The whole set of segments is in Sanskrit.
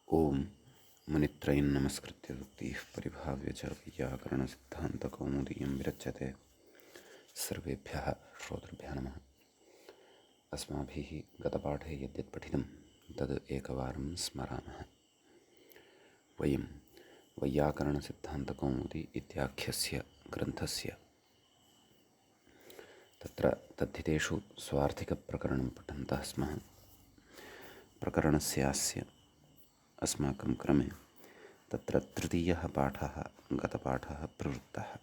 ओम मुनित्रयं नमस्कृत्य उक्तिः परिभाव्य च वैयाकरणसिद्धान्तकौमुदीयं विरच्यते। सर्वेभ्यः श्रोतृभ्यः नमः। अस्माभिः गतपाठे यद्यत् पठितं तद् एकवारं स्मरामः। वयं वैयाकरणसिद्धान्तकौमुदी इत्याख्यस्य ग्रन्थस्य तत्र तद्धितेषु स्वार्थिकप्रकरणं पठन्तः स्मः। प्रकरणस्यास्य अस्माकं क्रमे तत्र तृतीयः पाठः गतपाठः प्रवृत्तः।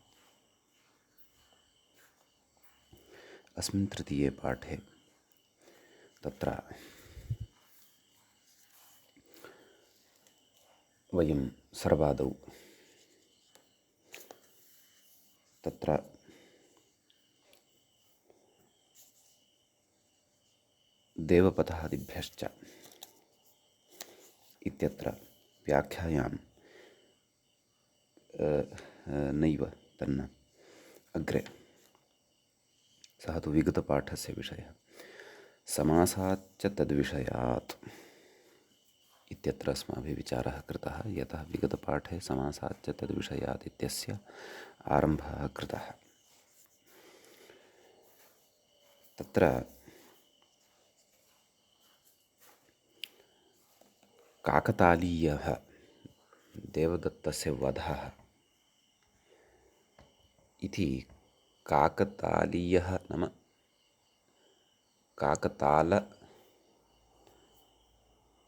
अस्मिन् तृतीये पाठे तत्र वयं सर्वादौ तत्र देवपथादिभ्यश्च इत्यत्र व्याख्यायां नैव तन्न अग्रे सः तु विगतपाठस्य विषयः। समासाच्च तद्विषयात् इत्यत्र अस्माभिः विचारः कृतः, यतः विगतपाठे समासाच्च तद्विषयात् इत्यस्य आरम्भः कृतः। तत्र काकतालीयः देवदत्तस्य वधः इति काकतालीयः नाम काकताल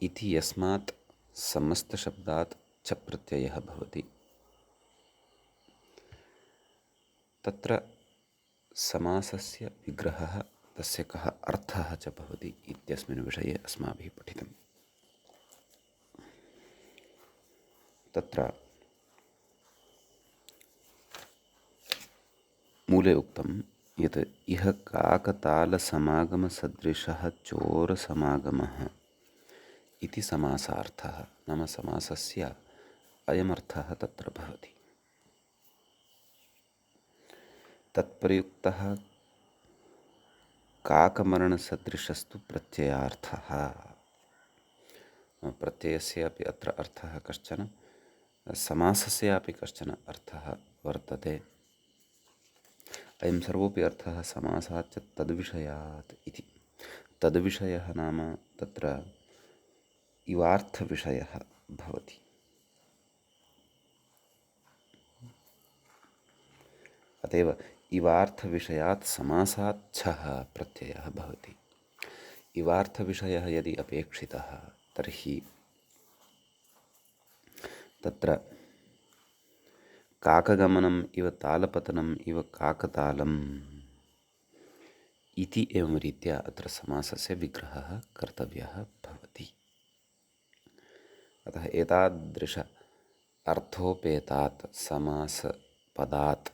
इति यस्मात् समस्तशब्दात् च प्रत्ययः भवति, तत्र समासस्य विग्रहः तस्य कः अर्थः च भवति इत्यस्मिन् विषये अस्माभिः पठितम्। तत्र मूले उक्तं यत् इह काकतालसमागमसदृशः चोरसमागमः इति समासार्थः, नाम समासस्य अयमर्थः तत्र भवति। तत्प्रयुक्तः काकमरणसदृशस्तु प्रत्ययार्थः। प्रत्ययस्यापि अत्र अर्थः कश्चन, समासस्यापि कश्चन अर्थः वर्तते। अयं सर्वोऽपि अर्थः समासाच्च तद्विषयात् इति। तद्विषयः नाम तत्र इवार्थविषयः भवति। अतएव इवार्थविषयात् समासाच्छः प्रत्ययः भवति। इवार्थविषयः यदि अपेक्षितः तर्हि तत्र काकगमनम् इव तालपतनम् इव काकतालम् इति एवं रीत्या अत्र समासस्य विग्रहः कर्तव्यः भवति। अतः एतादृश अर्थोपेतात् समासपदात्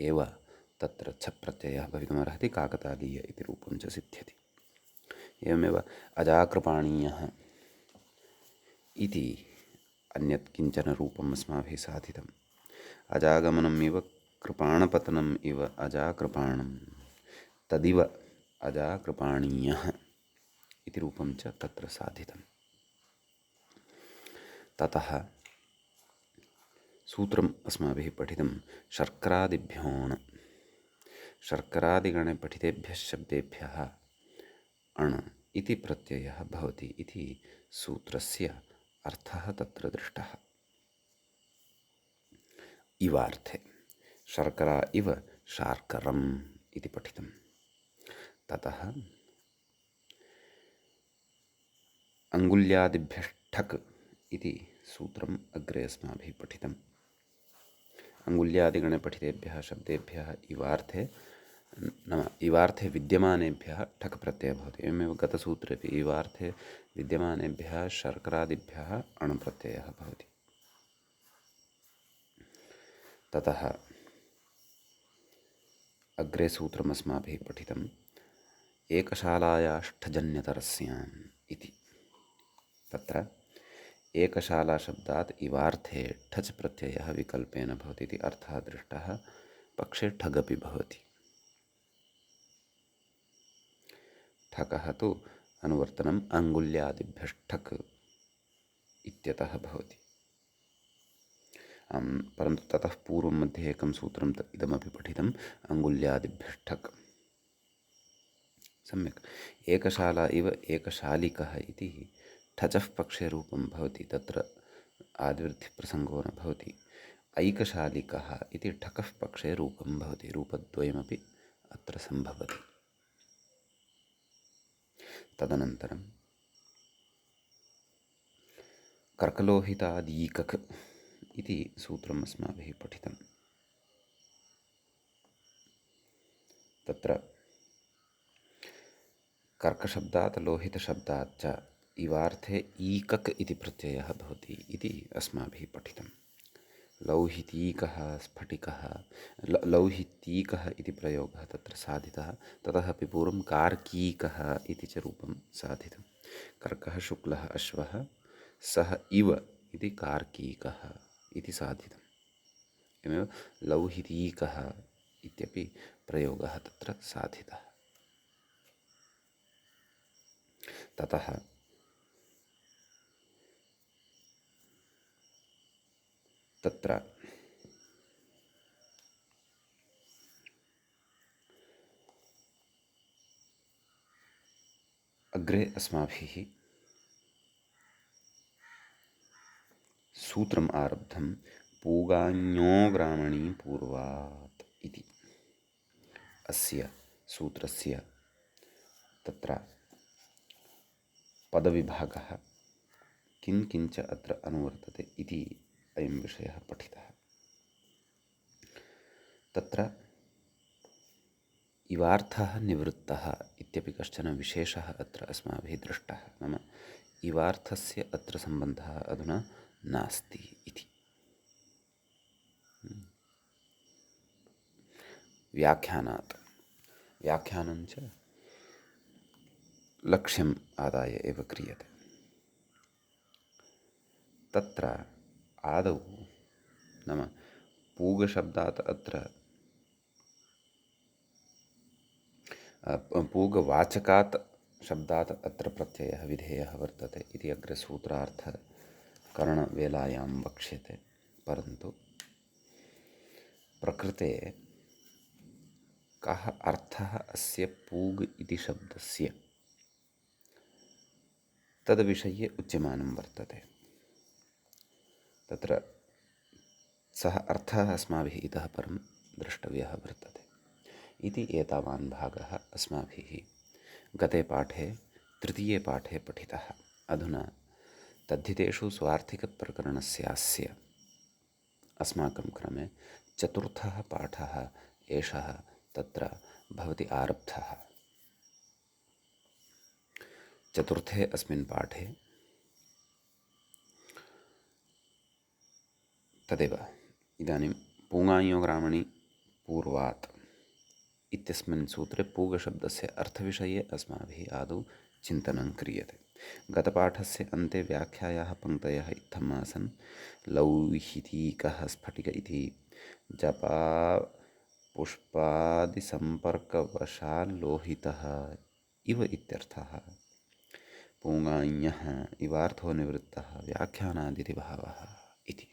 एव तत्र च प्रत्ययः भवितुमर्हति। काकतालीय इति रूपं च सिद्ध्यति। एवमेव अजाकृपाणीयः इति अन्यत् किञ्चन रूपम् अस्माभिः साधितम्। अजागमनम् इव कृपाणपतनम् इव अजाकृपाणं तदिव अजाकृपाणीयः इति रूपं च तत्र साधितम्। ततः सूत्रम् अस्माभिः पठितं शर्करादिभ्योऽण्। शर्करादिगणे पठितेभ्यः शब्देभ्यः अण् इति प्रत्ययः भवति इति सूत्रस्य अर्थः तत्र दृष्टः। इवार्थे शर्करा इव शार्करम् इति पठितम्। ततः अङ्गुल्यादिभ्यष्ठक् इति सूत्रम् अग्रे अस्माभिः पठितम्। अङ्गुल्यादिगणे पठितेभ्यः शब्देभ्यः इवार्थे नाम इवार्थे विद्यमानेभ्यः ठक् प्रत्ययः भवति। एवमेव गतसूत्रेपि इवार्थे विद्यमानेभ्यः शर्करादिभ्यः अण् प्रत्ययः भवति। ततः अग्रे सूत्रम् अस्माभिः पठितम् एकशालायाष्ठजन्यतरस्याम् इति। तत्र एकशालाशब्दात् इवार्थे ठच् प्रत्ययः विकल्पेन भवति इति अर्थः दृष्टः। पक्षे ठगपि भवति। ठकः तु अनुवर्तनम् अङ्गुल्यादिभ्यष्ठक् इत्यतः भवति। परन्तु ततः पूर्वं मध्ये एकं सूत्रं इदमपि पठितम्, अङ्गुल्यादिभ्यः ठक्। सम्यक्। एकशाला इव एकशालिकः इति ठचः पक्षे रूपं भवति, तत्र आदिवृद्धिप्रसङ्गो न भवति। ऐकशालिकः इति ठकः पक्षे रूपं भवति, रूपद्वयमपि अत्र सम्भवति। तदनन्तरं कर्कलोहितादीकक् इति सूत्रम् अस्माभिः पठितं। तत्र कर्कशब्दात् लोहितशब्दात् च इवार्थे ईकक् इति प्रत्ययः भवति इति अस्माभिः पठितं। लौहितीकः स्फटिकः, लौहितीकः इति प्रयोगः तत्र साधितः। ततः अपि पूर्वं कार्कीकः इति च रूपं साधितं। कर्कः शुक्लः अश्वः, सः इव इति कार्कीकः इति साधितम्। एवमेव लौहितीकः इत्यपि प्रयोगः तत्र साधितः। ततः तत्र अग्रे अस्माभिः सूत्रम् आरब्धं, पूगान्योग्रामणी पूर्वात् इति। अस्य सूत्रस्य तत्र पदविभागः किं किञ्च अत्र अनुवर्तते इति अयं विषयः पठितः। तत्र इवार्थः निवृत्तः इत्यपि कश्चन विशेषः अत्र अस्माभिः दृष्टः। नाम इवार्थस्य अत्र सम्बन्धः अधुना नास्ति इति। व्याख्यानात्, व्याख्यानं च लक्ष्यम् आदाय एव क्रियते। तत्र आदौ नाम पूगशब्दात् अत्र पूगवाचकात् शब्दात् अत्र प्रत्ययः विधेयः वर्तते इति अग्रे सूत्रार्थकरणवेलायां वक्ष्यते। परन्तु प्रकृते कः अर्थः अस्य पूग इति शब्दस्य तद्विषये उच्यमानं वर्तते। तत्र सः अर्थः अस्माभिः इतः परं द्रष्टव्यः वर्तते इति एतावान् भागः अस्माभिः गते पाठे तृतीये पाठे पठितः। अधुना तद्धितेषु स्वार्थिकप्रकरणस्यास्य अस्माकं क्रमे चतुर्थः पाठः एषः तत्र भवति आरब्धः। चतुर्थे अस्मिन् पाठे तदेव इदानीं पूगान्योग्रामणी पूर्वात् इत्यस्मिन् सूत्रे पूगशब्दस्य अर्थविषये अस्माभिः आदौ चिन्तनं क्रियते। गतपाठस्य अन्ते व्याख्यायाः पङ्क्तयः इत्थम् आसन्, लौहितीकः स्फटिक इति जपा पुष्पादिसम्पर्कवशाल्लोहितः इव इत्यर्थः। पूगान्यः इवार्थो निवृत्तः व्याख्यानादिरिभावः इति।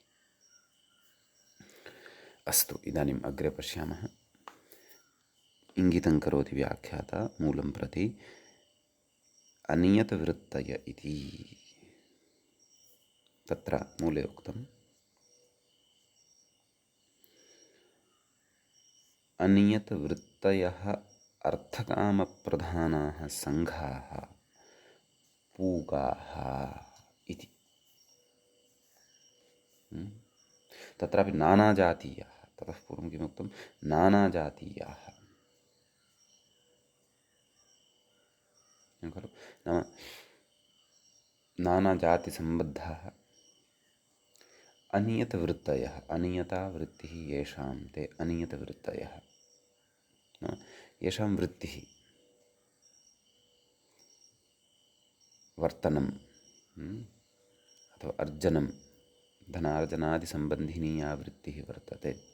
अस्तु, इदानीम् अग्रे पश्यामः। इंगितं करोति व्याख्याता मूलं प्रति अनियतवृत्तय इति। तत्र मूले उक्तम् अनियतवृत्तयः अर्थकामप्रधानाः सङ्घाः पूगाः इति। तत्रापि नानाजातीयाः, ततः पूर्वं किमुक्तं, नानाजातीयाः खलु। नाम नानाजातिसम्बद्धाः अनियतवृत्तयः, अनियता वृत्तिः येषां ते अनियतवृत्तयः। येषां वृत्तिः वर्तनं अथवा अर्जनं, धनार्जनादिसम्बन्धिनी या वृत्तिः वर्तते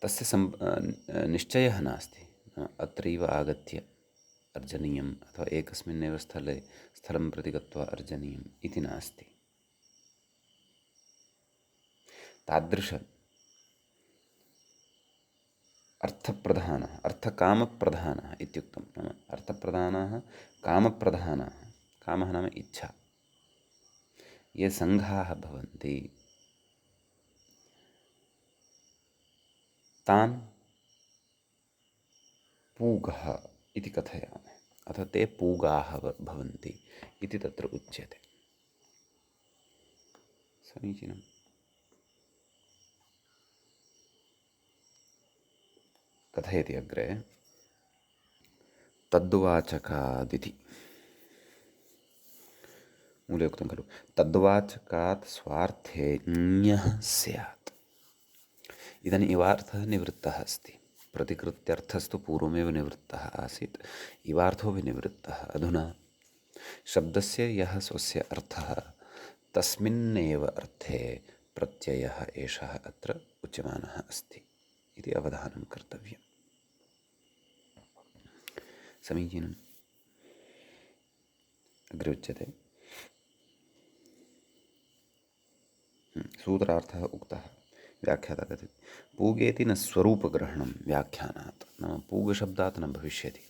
तस्य निश्चयः नास्ति। अत्रैव आगत्य अर्जनीयम् अथवा एकस्मिन्नेव स्थलं प्रति गत्वा अर्जनीयम् इति नास्ति। तादृश अर्थप्रधानः अर्थकामप्रधानः इत्युक्तं, नाम अर्थप्रधानाः कामप्रधानाः, कामः नाम इच्छा, ये सङ्घाः भवन्ति तान् पूगः इति कथयामः, अथ ते पूगाः भवन्ति इति तत्र उच्यते। समीचीनम्। कथयति अग्रे, तद्वाचकादिति। मूले उक्तं खलु, तद्वाचकात् स्वार्थे ञः स्यात्। इदानीम् इवार्थः निवृत्तः अस्ति। प्रतिकृत्यर्थस्तु पूर्वमेव निवृत्तः आसीत्, इवार्थोऽपि निवृत्तः। अधुना शब्दस्य यः स्वस्य अर्थः तस्मिन्नेव अर्थे प्रत्ययः एषः अत्र उच्यमानः अस्ति इति अवधानं कर्तव्यम्। समीचीनम्। अग्रे उच्यते, सूत्रार्थः उक्तः, व्याख्याता कथयति, पूगेति न स्वरूपग्रहणं व्याख्यानात्, नाम पूगशब्दात् न भविष्यति।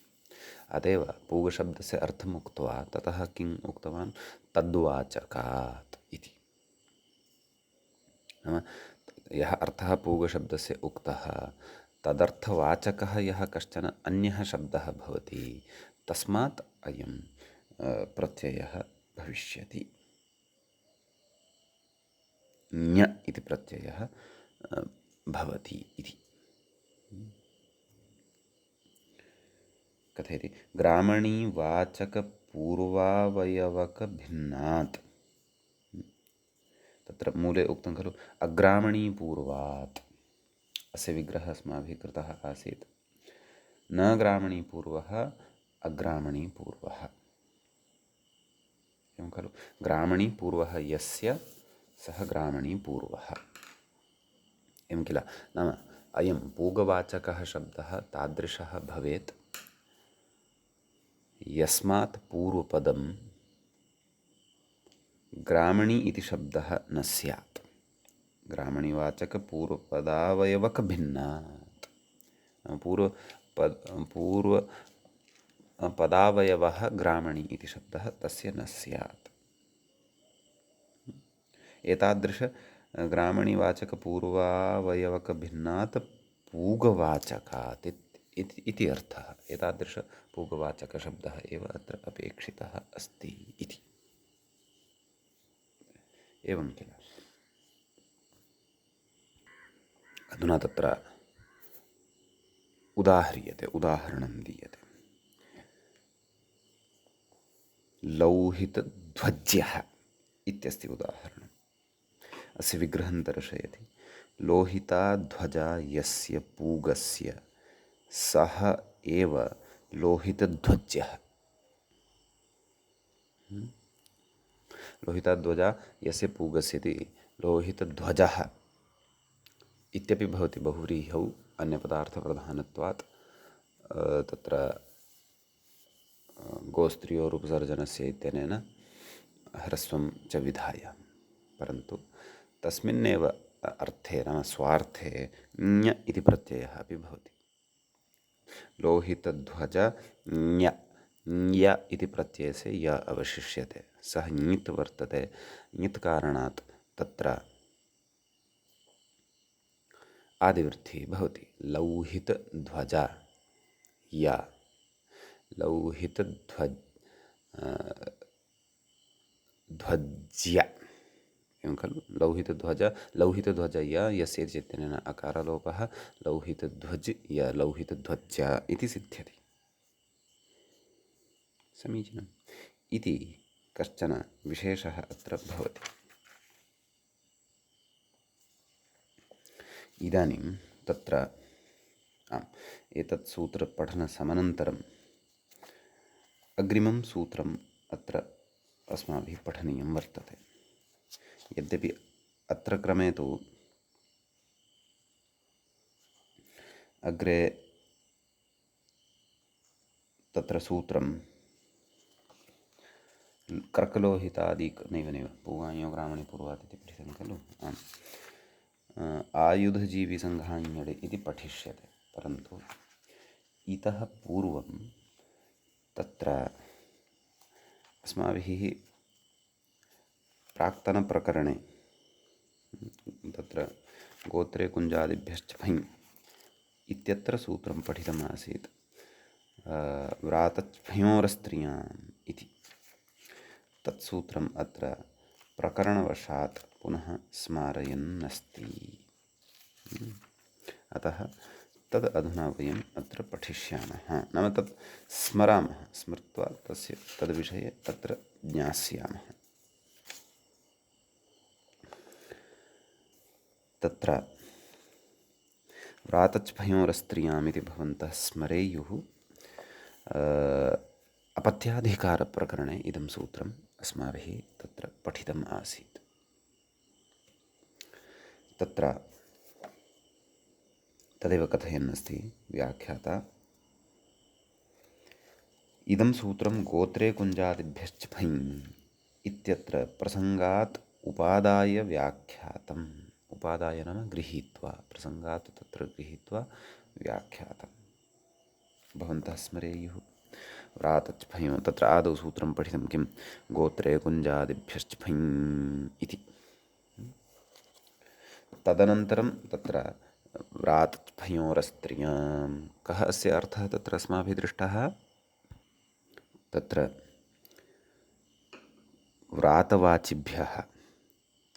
अतएव पूगशब्दस्य अर्थम् उक्त्वा ततः किम् उक्तवान्, तद्वाचकात् इति। नाम यः अर्थः पूगशब्दस्य उक्तः तदर्थवाचकः यः कश्चन अन्यः शब्दः भवति, तस्मात् अयं प्रत्ययः भविष्यति। ञ इति प्रत्ययः भवति इति। कथयति, ग्रामणीवाचकपूर्वावयवकभिन्नात्। तत्र मूले उक्तं खलु, अग्रामणीपूर्वात्। अस्य विग्रहः अस्माभिः कृतः आसीत्। न ग्रामणीपूर्वः, अग्रामणीपूर्वः। एवं खलु, ग्रामणीपूर्वः यस्य सः ग्रामणीपूर्वः। एवं किल, नाम अयं पूगवाचकः शब्दः तादृशः भवेत् यस्मात् पूर्वपदं ग्रामणी इति शब्दः न स्यात्। ग्रामणीवाचकपूर्वपदावयवकभिन्नात्, पूर्वपदावयवः ग्रामणी इति शब्दः तस्य न स्यात्। एतादृश ग्रामणीवाचकपूर्वावयवकभिन्नात् पूगवाचकात् इति अर्थः। एतादृशपूगवाचकशब्दः एव अत्र अपेक्षितः अस्ति इति। एवं किल। अधुना तत्र उदाह्रियते, उदाहरणं दीयते। लौहितध्वज्यः इत्यस्ति उदाहरणम्। अस्य विग्रहं दर्शयति, लोहिता ध्वजा यस्य पूगस्य सः एव लोहितध्वज्यः। लोहिताध्वजा यस्य पूगस्य इति लोहितध्वजः इत्यपि भवति बहुव्रीहौ अन्यपदार्थप्रधानत्वात्। तत्र गोस्त्रियोरुपसर्जनस्य इत्यनेन ह्रस्वं च विधाय, परन्तु तस्मिन्नेव अर्थे नाम स्वार्थे ञ इति प्रत्ययः अपि भवति। लोहितध्वज ञ, ञ इति प्रत्ययस्य य अवशिष्यते, सः ञित् वर्तते। ञित् कारणात् तत्र आदिवृद्धिः भवति। लौहितध्वज य, ध्वज्य, एवं खलु। लौहितध्वज य, यस्य इत्यनेन अकारलोपः, लौहितध्वज य, लौहितध्वज्य इति सिद्ध्यति। समीचीनम्। इति कश्चन विशेषः अत्र भवति। इदानीं तत्र एतत् सूत्रपठनसमनन्तरम् अग्रिमं सूत्रम् अत्र अस्माभिः पठनीयं वर्तते। यद्यपि अत्र क्रमे तु अग्रे तत्र सूत्रं कर्कलोहितादि नैव पूगायो ग्रामणि पूर्वात् इति पठितं खलु। आयुधजीविसङ्घाण्यडे इति पठिष्यते, परन्तु इतः पूर्वं तत्र अस्माभिः प्राक्तनप्रकरणे तत्र गोत्रे कुञ्जादिभ्यश्च फैन् इत्यत्र सूत्रं पठितम् आसीत्, व्रातच्फयोरस्त्रियाम् इति। तत्सूत्रम् अत्र प्रकरणवशात् पुनः स्मारयन्नस्ति। अतः तद् अधुना वयम् अत्र पठिष्यामः, नाम तत् स्मरामः, स्मृत्वा तस्य तद्विषये अत्र ज्ञास्यामः। तत्र व्रातच्फयोरस्त्रियाम् इति भवन्तः स्मरेयुः। अपत्याधिकारप्रकरणे इदं सूत्रम् अस्माभिः तत्र पठितम् आसीत्। तत्र तदेव कथयन् अस्ति व्याख्याता, इदं सूत्रं गोत्रे कुञ्जादिभ्यश्च फैन् इत्यत्र प्रसङ्गात् उपादाय व्याख्यातम्। उपादाय नाम गृहीत्वा, प्रसङ्गात् तत्र गृहीत्वा व्याख्यातम्। भवन्तः स्मरेयुः। व्रातच् फयो, तत्र आदौ सूत्रं पठितं किं, गोत्रे कुञ्जादिभ्यश्च फैन् इति। तदनन्तरं तत्र व्रातच् फयोरस्त्रियां, कः अस्य अर्थः तत्र अस्माभिः दृष्टः। तत्र व्रातवाचिभ्यः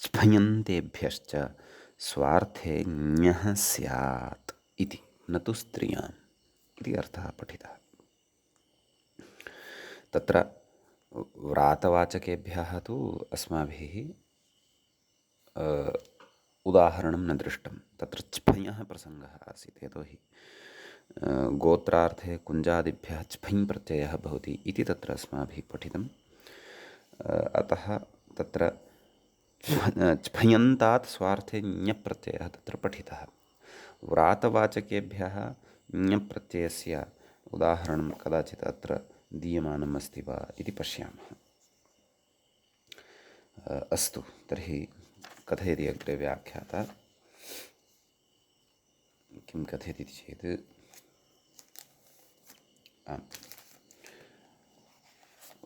स्फयन्तेभ्यश्च स्वार्थे ञः स्यात् इति, न तु स्त्रियाम् इति अर्थः पठितः। तत्र व्रातवाचकेभ्यः तु अस्माभिः उदाहरणं न दृष्टं, तत्र स्फयः प्रसङ्गः आसीत्, यतोहि गोत्रार्थे कुञ्जादिभ्यः स्फञ् प्रत्ययः भवति इति तत्र अस्माभिः पठितम्। अतः तत्र स्फयन्तात् स्वार्थे ञप्रत्ययः तत्र पठितः। व्रातवाचकेभ्यः ञप्रत्ययस्य उदाहरणं कदाचित् अत्र दीयमानम् अस्ति वा इति पश्यामः। अस्तु, तर्हि कथयति अग्रे व्याख्याता। किं कथयति चेत्,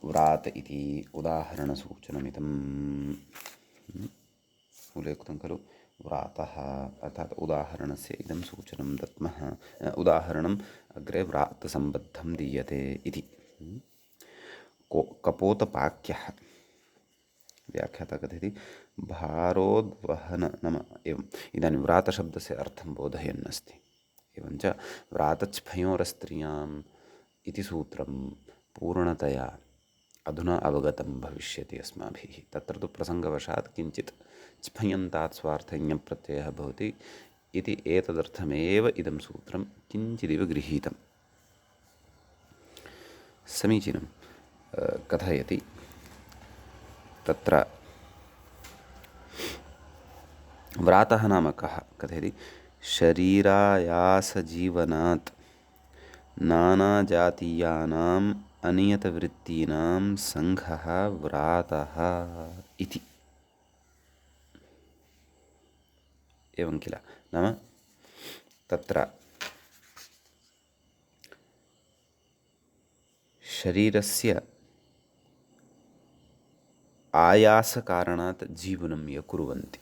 व्रात इति उदाहरणसूचनमिदं उल्लेखितं खलु। व्रातः अर्थात् उदाहरणस्य इदं सूचनं दत्मः, उदाहरणम् अग्रे व्रातसम्बद्धं दीयते इति। कपोतपाक्यः, व्याख्याता कथयति, भारोद्वहन नाम एवम्। इदानीं व्रातशब्दस्य अर्थं बोधयन् अस्ति। एवञ्च व्रातच्फयोरस्त्रियाम् इति सूत्रं पूर्णतया अधुना अवगतं भविष्यति अस्माभिः। तत्र तु प्रसङ्गवशात् किञ्चित् स्फयन्तात् स्वार्थज्ञप्रत्ययः भवति इति एतदर्थमेव इदं सूत्रं किञ्चिदिव गृहीतं। समीचीनं। कथयति तत्र व्रातः नाम कः, कथयति, शरीरायासजीवनात् नानाजातीयानाम् अनियतवृत्तीनां सङ्घः व्रातः इति। एवं किल, नाम तत्र शरीरस्य आयासकारणात् जीवनं ये कुर्वन्ति,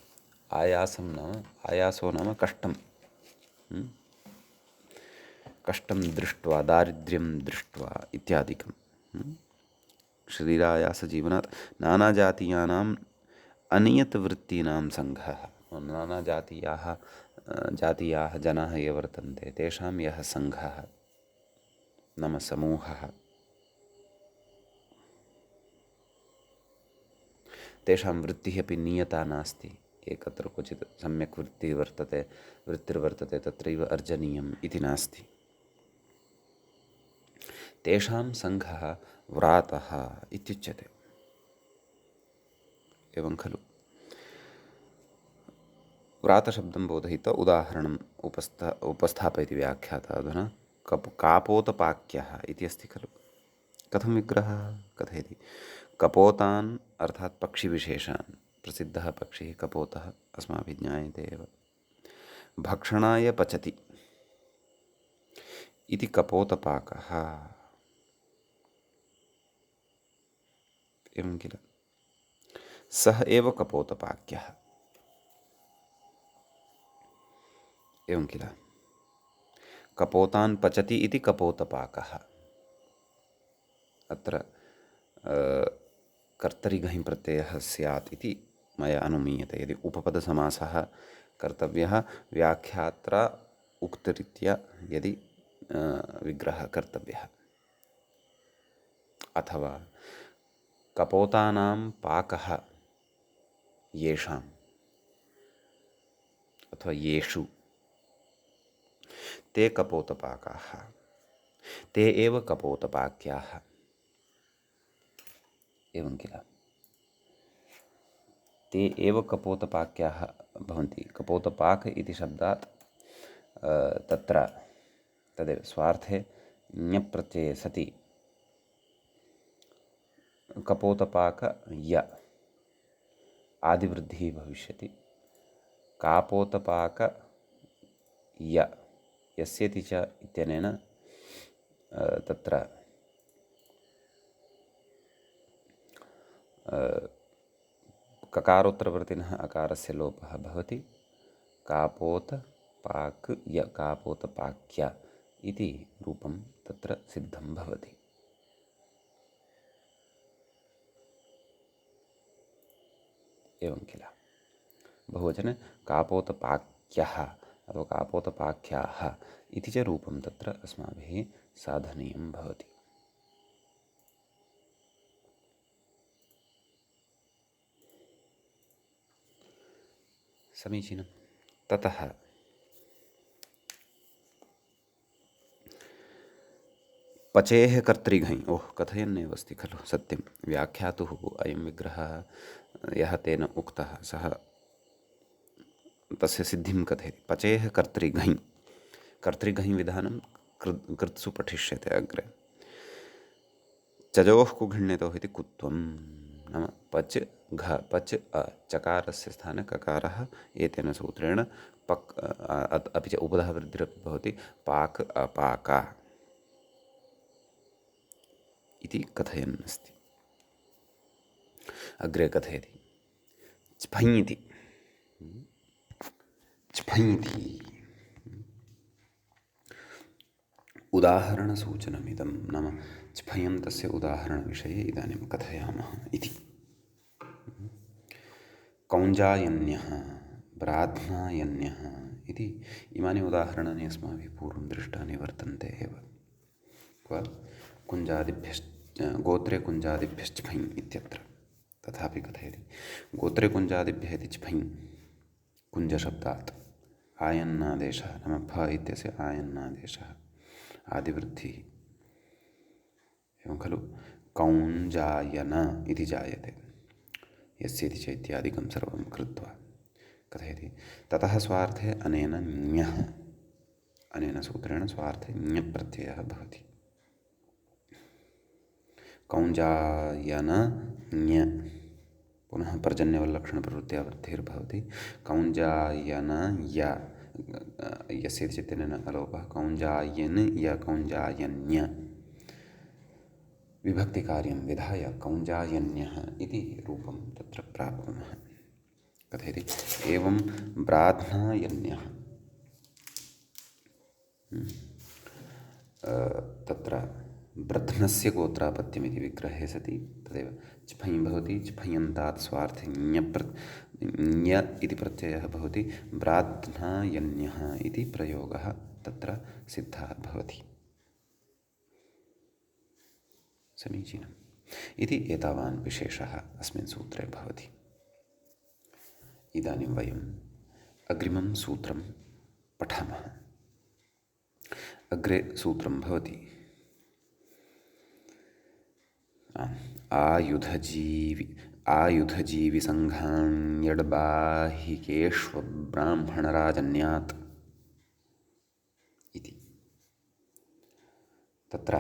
आयासं नाम, आयासो नाम कष्टं, कष्टं दृष्ट्वा, दारिद्र्यं दृष्ट्वा इत्यादिकं। शरीरायासजीवनात् नानाजातीयानाम् अनियतवृत्तीनां सङ्घः, जातीयाः जनाः ये वर्तन्ते तेषां यः सङ्घः नाम समूहः, तेषां वृत्तिः अपि नियता नास्ति। एकत्र क्वचित् सम्यक् वृत्तिर्वर्तते तत्रैव अर्जनीयम् इति नास्ति। तेषां सङ्घः व्रातः इत्युच्यते। एवं खलु। व्रातशब्दं बोधयित्वा उदाहरणम् उपस्थापयति व्याख्याता। अधुना कापोतपाक्यः इति अस्ति खलु। कथं विग्रहः कथयति कपोतान् अर्थात् पक्षिविशेषान् प्रसिद्धः पक्षिः कपोतः अस्माभिः ज्ञायते एव भक्षणाय पचति इति कपोतपाकः एवं किल सः एव कपोतपाक्यः एवं किल कपोतान् पचति इति कपोतपाकः अत्र कर्तरिघञ् प्रत्ययः स्यात् इति मया अनुमीयते यदि उपपदसमासः कर्तव्यः व्याख्यात्रा उक्तरीत्या यदि विग्रहः कर्तव्यः अथवा कपोतानां पाकः येषाम् अथवा येषु ते कपोतपाकाः ते एव कपोतपाक्याः एवं किल ते एव कपोतपाक्याः भवन्ति कपोतपाक इति शब्दात् तत्र तदेव स्वार्थे ञप्रत्यये सति कपोतपाक य आदिवृद्धिः भविष्यति कापोतपाक य यस्यति च इत्यनेन तत्र ककारोत्तरवर्तिनः अकारस्य लोपः भवति कापोतपाक य कापोतपाक्य इति रूपं तत्र सिद्धं भवति एवं किल बहुवचने कापोतपाक्यः अथवा कापोतपाक्याः इति च रूपं तत्र अस्माभिः साधनीयं भवति समीचीनं ततः पचेः कर्तृघञ् ओह कथयन्नेव अस्ति खलु सत्यं व्याख्यातुः अयं विग्रहः यः तेन उक्तः सः तस्य सिद्धिं कथयति पचेः कर्तृघञ् कर्तृघञ् विधानं कृत्सु पठिष्यते अग्रे चजोः कुघ्ण्यतोः इति कुत्वं नाम पच घ पच अ चकारस्य स्थाने ककारः एतेन सूत्रेण पक् अपि च उपधः वृद्धिरपि भवति पाक अपाका इति कथयन् अस्ति अग्रे कथयति च्फञ् इति च्फञ् इति उदाहरणसूचनमिदं नाम च्फयन्तस्य उदाहरणविषये इदानीं कथयामः इति कौञ्जायन्यः ब्राध्नायन्यः इति इमानि उदाहरणानि अस्माभिः पूर्वं दृष्टानि वर्तन्ते एव क्व कुञ्जादिभ्यश्च गोत्रे कुञ्जादिभ्यश्च फञ् इत्यत्र तथापि कथयति गोत्रे कुञ्जादिभ्यः इति फञ् कुञ्जशब्दात् आयन्नादेशः नाम फ इत्यस्य आयन्नादेशः आदिवृद्धिः एवं खलु कौञ्जायन इति जायते यस्येति च इत्यादिकं सर्वं कृत्वा कथयति ततः स्वार्थे अनेन ञः अनेन सूत्रेण स्वार्थे ञप्रत्ययः भवति कौञ्जायन ञ पुनः पर्जन्यवल्लक्षणप्रवृत्त्या वृद्धिर्भवति कौञ्जायन य यस्येति च इत्यनेन अलोपः कौञ्जायन य कौञ्जायन्य विभक्तिकार्यं विधाय कौञ्जायन्यः इति रूपं तत्र प्राप्नुमः कथयति एवं ब्राध्नायन्यः तत्र ब्रध्नस्य गोत्रापत्यमिति विग्रहे सति तदेव च्फञ् भवति च्फयन्तात् स्वार्थे ञ इति प्रत्ययः भवति ब्राध्नायन्यः इति प्रयोगः तत्र सिद्धः भवति समीचीनम् इति एतावान् विशेषः अस्मिन् सूत्रे भवति इदानीं वयम् अग्रिमं सूत्रं पठामः अग्रे सूत्रं भवति आयुधजीविसङ्घाण्यड्बाहिकेष्वब्राह्मणराजन्यात् इति तत्र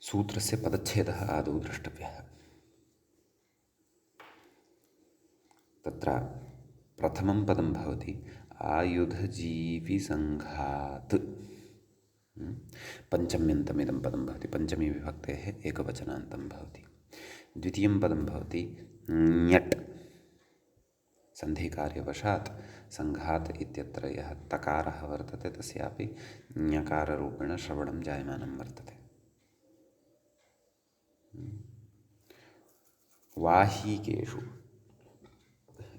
सूत्रस्य पदच्छेदः आदौ द्रष्टव्यः। तत्र प्रथमं पदं भवति आयुधजीविसङ्घात्। पञ्चम्यन्तमिदं पदं भवति, पञ्चमी विभक्तेः एकवचनान्तं भवति। द्वितीयं पदं भवति ञट्। सन्धिकार्यवशात् सङ्घात् इत्यत्र यः तकारः वर्तते तस्यापि ञकाररूपेण श्रवणं जायमानं वर्तते। वाहीकेषु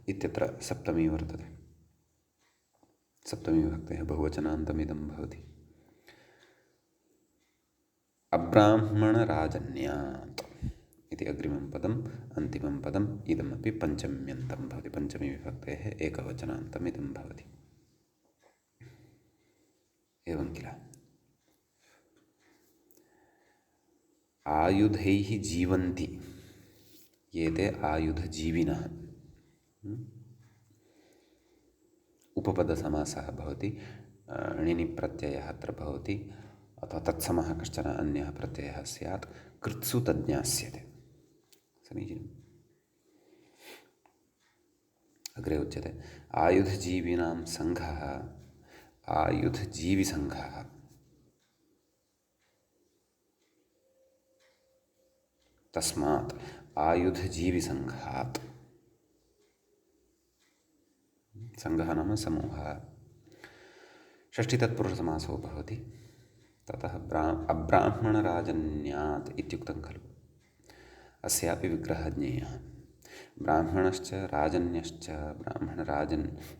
इत्यत्र सप्तमी वर्तते, सप्तमी विभक्तेः बहुवचनान्तमिदं भवति। अब्राह्मणराजन्यात् इति अग्रिमं पदम्, अन्तिमं पदम् इदमपि पञ्चम्यन्तं भवति, पञ्चमी विभक्तेः एकवचनान्तमिदं भवति। एवं किल। आयुधैः जीवन्ति ये ते आयुधजीविनः। उपपदसमासः भवति, णिनि प्रत्ययः अत्र भवति, अथवा तत्समः कश्चन अन्यः प्रत्ययः स्यात्, कृत्सु तज्ज्ञास्यते। समीचीनम्। अग्रे उच्यते आयुधजीविनां सङ्घः आयुधजीविसङ्घः। तस्मात् आयुधजीविसङ्घात्। सङ्घः नाम समूहः। षष्ठीतत्पुरुषसमासो भवति। ततः अब्राह्मणराजन्यात् इत्युक्तं खलु। अस्यापि विग्रहः ज्ञेयः। ब्राह्मणश्च राजन्यश्च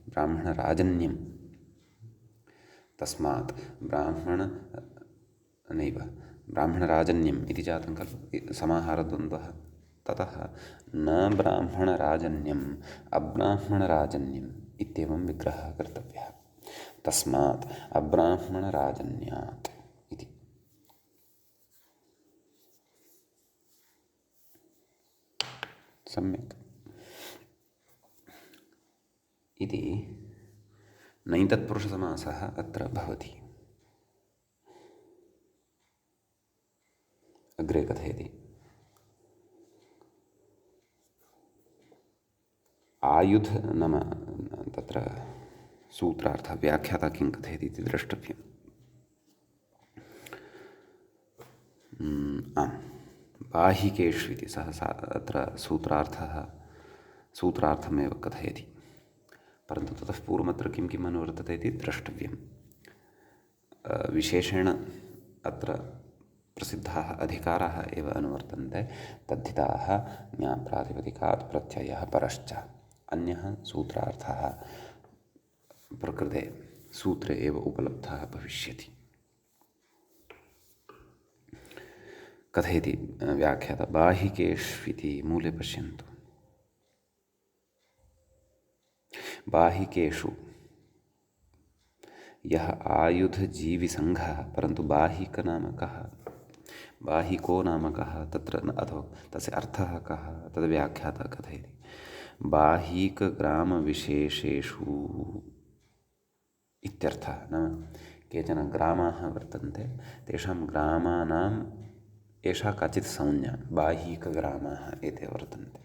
ब्राह्मणराजन्यं। तस्मात् ब्राह्मणराजन्यम् इति जातं खलु, समाहारद्वन्द्वः। ततः न ब्राह्मणराजन्यम् अब्राह्मणराजन्यम् इत्येवं विग्रहः कर्तव्यः। तस्मात् अब्राह्मणराजन्यात् इति। सम्यक्। इति नैतत्पुरुषसमासः अत्र भवति। अग्रे कथयति आयुध नाम तत्र सूत्रार्थः व्याख्याता किं कथयति इति द्रष्टव्यम्। आम्, बाहिकेषु इति सः अत्र सूत्रार्थमेव कथयति, परन्तु ततः पूर्वमत्र किं किम् अनुवर्तते इति द्रष्टव्यं। विशेषेण अत्र प्रसिद्धाः अधिकाराः एव अनुवर्तन्ते। तद्धिताः ज्ञाप्रातिपदिकात् प्रत्ययः परश्च। अन्यः सूत्रार्थः प्रकृते सूत्रे एव उपलब्धः भविष्यति। कथयति व्याख्याता बाहिकेष्विति मूले पश्यन्तु। बाहिकेषु यः आयुधजीविसङ्घः, परन्तु बाहिक नाम कः, बाहिको नाम कः, तत्र अथवा तस्य अर्थः कः, तद् व्याख्याता कथयति। बाहिकग्रामविशेषेषु इत्यर्थः। नाम केचन ग्रामाः वर्तन्ते, तेषां ग्रामाणाम् एषा काचित् संज्ञा, बाहिकग्रामाः एते वर्तन्ते।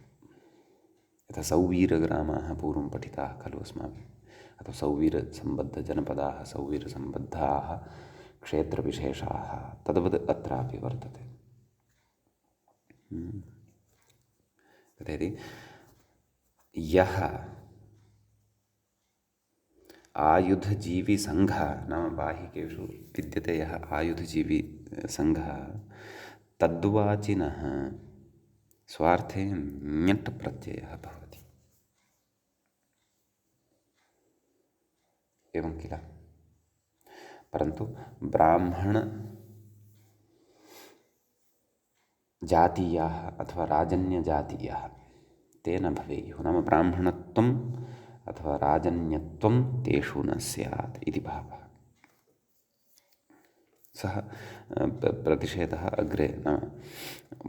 यथा सौवीरग्रामाः पूर्वं पठिताः खलु अस्माभिः, अथवा सौवीरसम्बद्धजनपदाः, सौवीरसम्बद्धाः क्षेत्रविशेषाः, तद्वत् अत्रापि वर्तते। कथयति यः आयुधजीविसङ्घः नाम बाहिकेषु विद्यते यः आयुधजीविसङ्घः, तद्वाचिनः स्वार्थे ञट् प्रत्ययः भवति। एवं किल। परन्तु ब्राह्मणजातीयाः अथवा राजन्यजातीयाः ते न भवेयुः। नाम ब्राह्मणत्वम् अथवा राजन्यत्वं तेषु न स्यात् इति भावः। सः प्रतिषेधः अग्रे नाम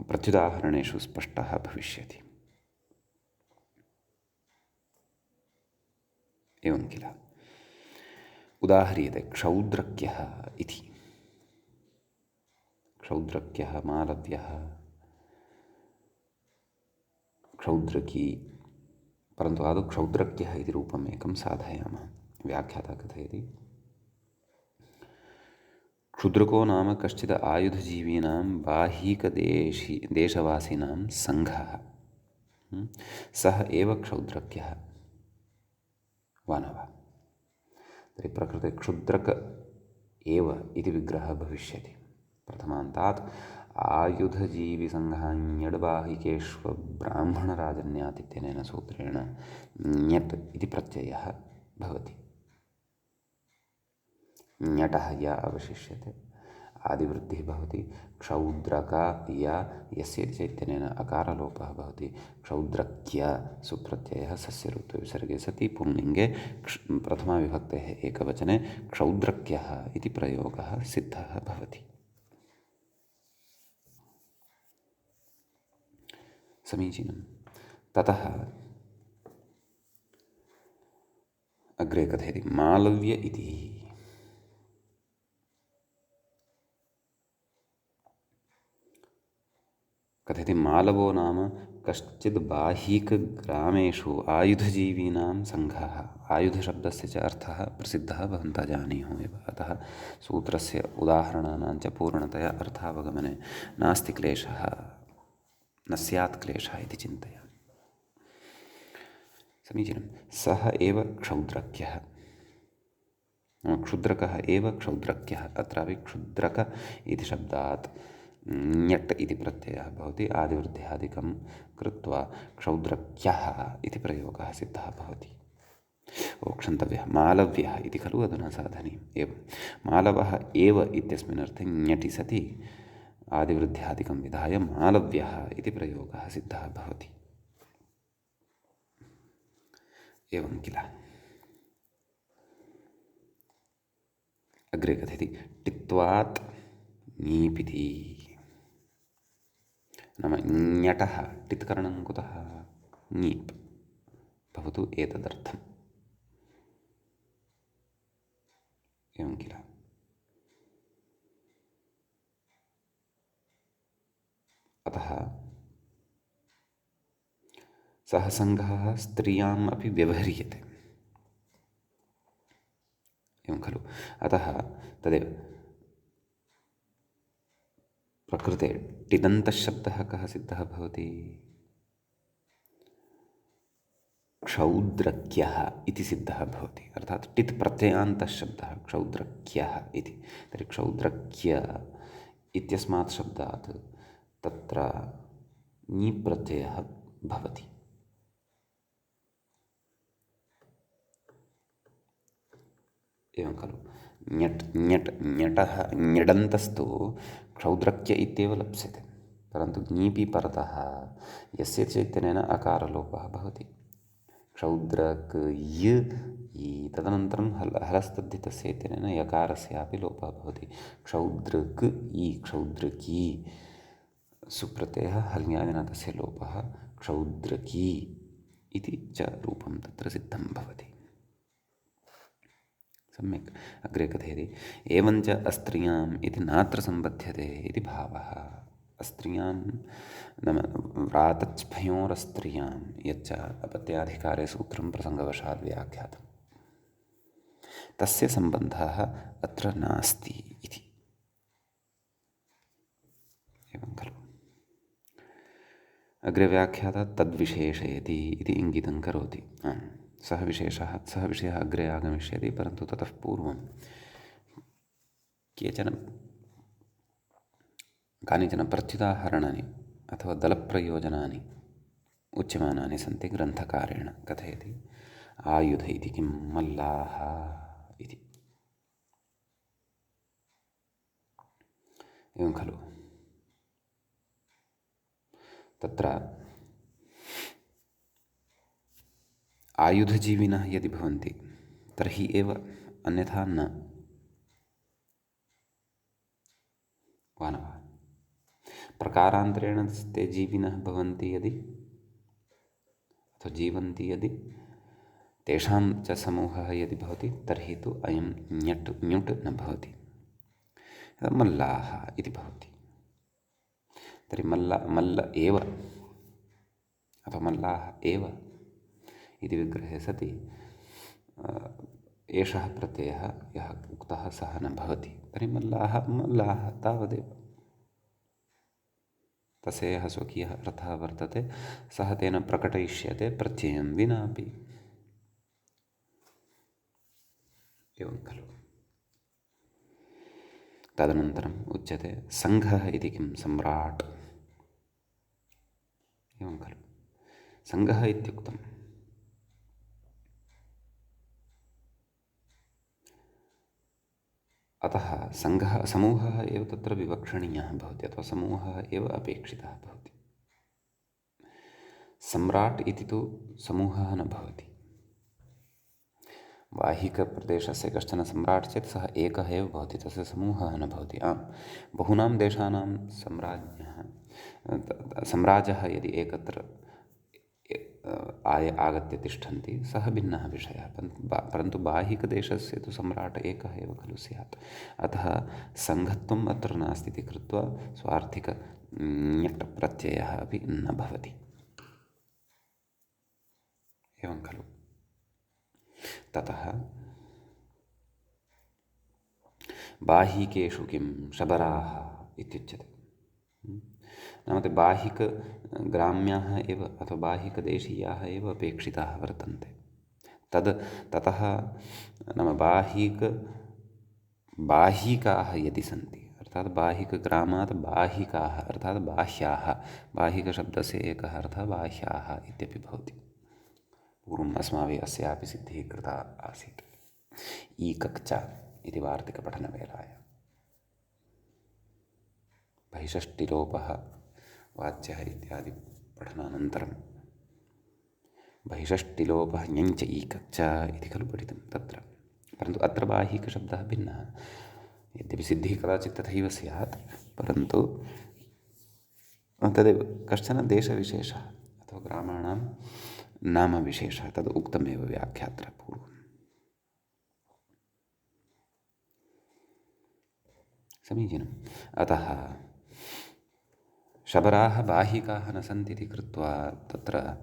प्रत्युदाहरणेषु स्पष्टः भविष्यति। एवं किल। उदाह्रियते क्षौद्रक्यः इति। क्षौद्रक्यः, मालव्यः, क्षौद्रकी। परन्तु आदौ क्षौद्रक्यः इति रूपम् एकं साधयामः। व्याख्याता कथयति, क्षुद्रको नाम कश्चित् आयुधजीवीनां देशवासिनां सङ्घः। सः एव क्षौद्रक्यः वानवः। तर्हि प्रकृते क्षुद्रक एव इति विग्रहः भविष्यति। प्रथमान्तात् आयुधजीविसङ्घान्यड्बाहिकेष्वब्राह्मणराजन्यात् इत्यनेन सूत्रेण ञट् इति प्रत्ययः भवति। ञटः य अवशिष्यते, आदिवृद्धिः भवति। क्षौद्रक य यस्य चैतन्येन अकारलोपः भवति। क्षौद्रक्य सुप्रत्ययः सस्य ऋत्वविसर्गे सति पुंलिङ्गे प्रथमाविभक्तेः एकवचने क्षौद्रक्यः इति प्रयोगः सिद्धः भवति। समीचीनं। ततः अग्रे कथयति, मालव्य इति। कथयति, मालवो नाम कश्चित् बाह्यिकग्रामेषु आयुधजीवीनां सङ्घः। आयुधशब्दस्य च अर्थः प्रसिद्धः, भवन्तः जानीयुः एव। अतः सूत्रस्य उदाहरणानां च पूर्णतया अर्थावगमने नास्ति क्लेशः, न स्यात् क्लेशः इति चिन्तयामि। समीचीनं। सः एव क्षौद्रक्यः, क्षुद्रकः एव क्षौद्रक्यः। अत्रापि क्षुद्रक इति शब्दात् ञट् इति प्रत्ययः भवति। आदिवृद्ध्यादिकं कृत्वा क्षौद्रक्यः इति प्रयोगः सिद्धः भवति। क्षन्तव्यः, मालव्यः इति खलु अधुना साधनीयम्। एवं मालवः एव इत्यस्मिन् अर्थे ञटि सति आदिवृद्ध्यादिकं विधाय मालव्यः इति प्रयोगः सिद्धः भवति। एवं किल। अग्रे कथयति, टित्वात् ङीपिति। नाम ञटः टित्करणं कुतः? ङीप् भवतु एतदर्थम्। एवं किल। अतः सः सङ्घः स्त्रियाम् अपि व्यवह्रियते। एवं खलु। अतः तदेव प्रकृते टिदन्तशब्दः कः सिद्धः भवति? क्षौद्रक्यः इति सिद्धः भवति। अर्थात् टित् प्रत्ययान्तशब्दः क्षौद्रक्यः इति। तर्हि क्षौद्रक्य इत्यस्मात् शब्दात् तत्र ङी प्रत्ययः भवति। एवं खलु। ञटः ञडन्तस्तु क्षौद्रक्य इत्येव लप्स्यते, परन्तु ङीपि परतः यस्य चैतन्येन अकारलोपः भवति। क्षौद्रक य इ, तदनन्तरं हलस्तद्धितस्य इत्यनेन यकारस्यापि लोपः भवति। क्षौद्रक इ, क्षौद्रकी, सुप्रत्ययः हल्ङ्यादिनाथस्य लोपः, क्षौद्रकी इति च रूपं तत्र सिद्धं भवति। सम्यक्। अग्रे कथयति, एवञ्च अस्त्रियाम् इति नात्र सम्बध्यते इति भावः। अस्त्रियां नाम व्रातच्फयोरस्त्रियां यच्च अपत्याधिकारे सूत्रं प्रसङ्गवशात् व्याख्यातं, तस्य सम्बन्धः अत्र नास्ति इति। एवं खलु। अग्रे व्याख्याता तद्विशेषयति इति इङ्गितं करोति। सः विषयः अग्रे आगमिष्यति, परन्तु ततः पूर्वं कानिचन प्रत्युदाहरणानि अथवा दलप्रयोजनानि उच्यमानानि सन्ति ग्रन्थकारेण। कथयति, आयुध इति किं, मल्लाः इति। एवं खलु। तत्र आयुधजीविनः यदि भवन्ति तर्हि एव, अन्यथा न। वानवः प्रकारान्तरेण ते जीविनः भवन्ति यदि, अथवा जीवन्ति यदि, तेषां च समूहः यदि भवति तर्हि तु अयं ञट् न भवति, मल्लाः इति भवति। तर्हि मल्ल एव अथवा मल्लाः एव इति विग्रहे सति एषः प्रत्ययः यः उक्तः सः न भवति। तर्हि मल्लाः तावदेव। तस्य यः स्वकीयः अर्थः वर्तते सः तेन प्रकटयिष्यते प्रत्ययं विनापि। एवं खलु। तदनन्तरम् उच्यते सङ्घः इति किं? सम्राट्। एवं खलु। सङ्घः इत्युक्तम् अतः समूहः एव तत्र विवक्षणीयः भवति अथवा समूहः एव अपेक्षितः भवति। सम्राट् इति तु समूहः न भवति। वाहिकप्रदेशस्य कश्चन सम्राट् चेत् सः एकः एव भवति, तस्य समूहः न भवति। बहूनां देशानां सम्राजः यदि एकत्र आगत्य तिष्ठन्ति सः भिन्नः विषयः, परन्तु बाहिकदेशस्य तु सम्राट् एकः एव खलु स्यात्। अतः सङ्घत्वम् अत्र नास्ति इति कृत्वा स्वार्थिक ञट् प्रत्ययः अपि न भवति। एवं खलु। ततः बाहिकेषु किं शबराः इत्युच्यते। नाम ते बाहिकग्राम्याः एव अथवा बाहिकदेशीयाः एव अपेक्षिताः वर्तन्ते। ततः नाम बाहिकाः यदि सन्ति अर्थात् बाहिकग्रामात् बाहिकाः अर्थात् बाह्याः, बाहिकशब्दस्य एकः अर्थः बाह्याः इत्यपि भवति। पूर्वम् अस्माभिः अस्यापि सिद्धिः कृता आसीत् ईकक्च इति वार्तिकपठनवेलायां। बहिषष्टिलोपः वाच्यः इत्यादि पठनानन्तरं बहिषष्टिलोपः ञञ्च ईकक्च इति खलु पठितं तत्र। परन्तु अत्र बाहिकशब्दः भिन्नः। यद्यपि सिद्धिः कदाचित् तथैव स्यात्, परन्तु तदेव कश्चन देशविशेषः अथवा ग्रामाणां नामविशेषः तद् उक्तमेव व्याख्यात्र पूर्वम्। समीचीनम्। अतः शबराः बाहिकाः न सन्ति इति कृत्वा तत्र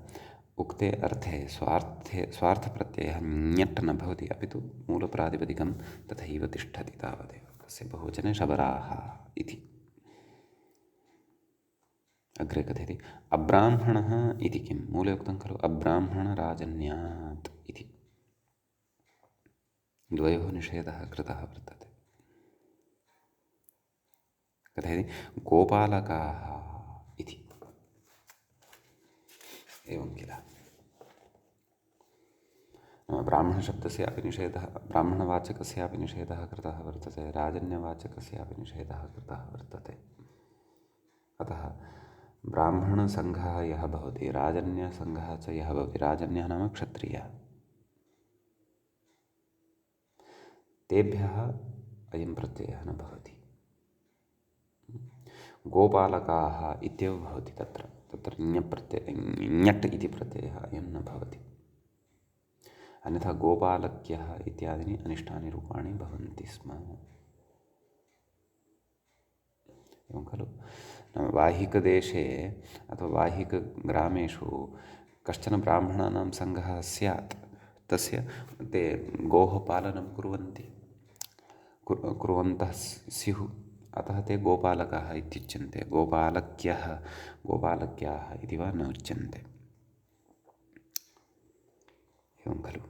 उक्ते अर्थे स्वार्थप्रत्ययः ञट् न भवति, अपि तु मूलप्रातिपदिकं तथैव तिष्ठति तावदेव। तस्य बहुवचने शबराः इति। अग्रे कथयति अब्राह्मणः इति किं? मूले उक्तं खलु अब्राह्मणराजन्यात् इति। द्वयोः निषेधः कृतः वर्तते। कथयति गोपालकाः इति। एवं किल। ब्राह्मणशब्दस्यापि निषेधः, ब्राह्मणवाचकस्यापि निषेधः कृतः वर्तते, राजन्यवाचकस्यापि निषेधः कृतः वर्तते। अतः ब्राह्मणसङ्घः यः भवति, राजन्यसङ्घः च यः भवति, राजन्यः नाम क्षत्रियः, तेभ्यः अयं प्रत्ययः न भवति। गोपालकाः इत्येव भवति तत्र ञट् इति प्रत्ययः अयं न भवति। अन्यथा गोपालक्यः इत्यादीनि अनिष्टानि रूपाणि भवन्ति स्म। एवं खलु। वाहिकदेशे अथवा वाहिकग्रामेषु कश्चन ब्राह्मणानां सङ्घः स्यात्, ते गोः पालनं कुर्वन्तः स्युः, अतः ते गोपालकाः इत्युच्यन्ते। गोपालक्यः गोपालक्याः इति वा न उच्यन्ते। एवं खलु।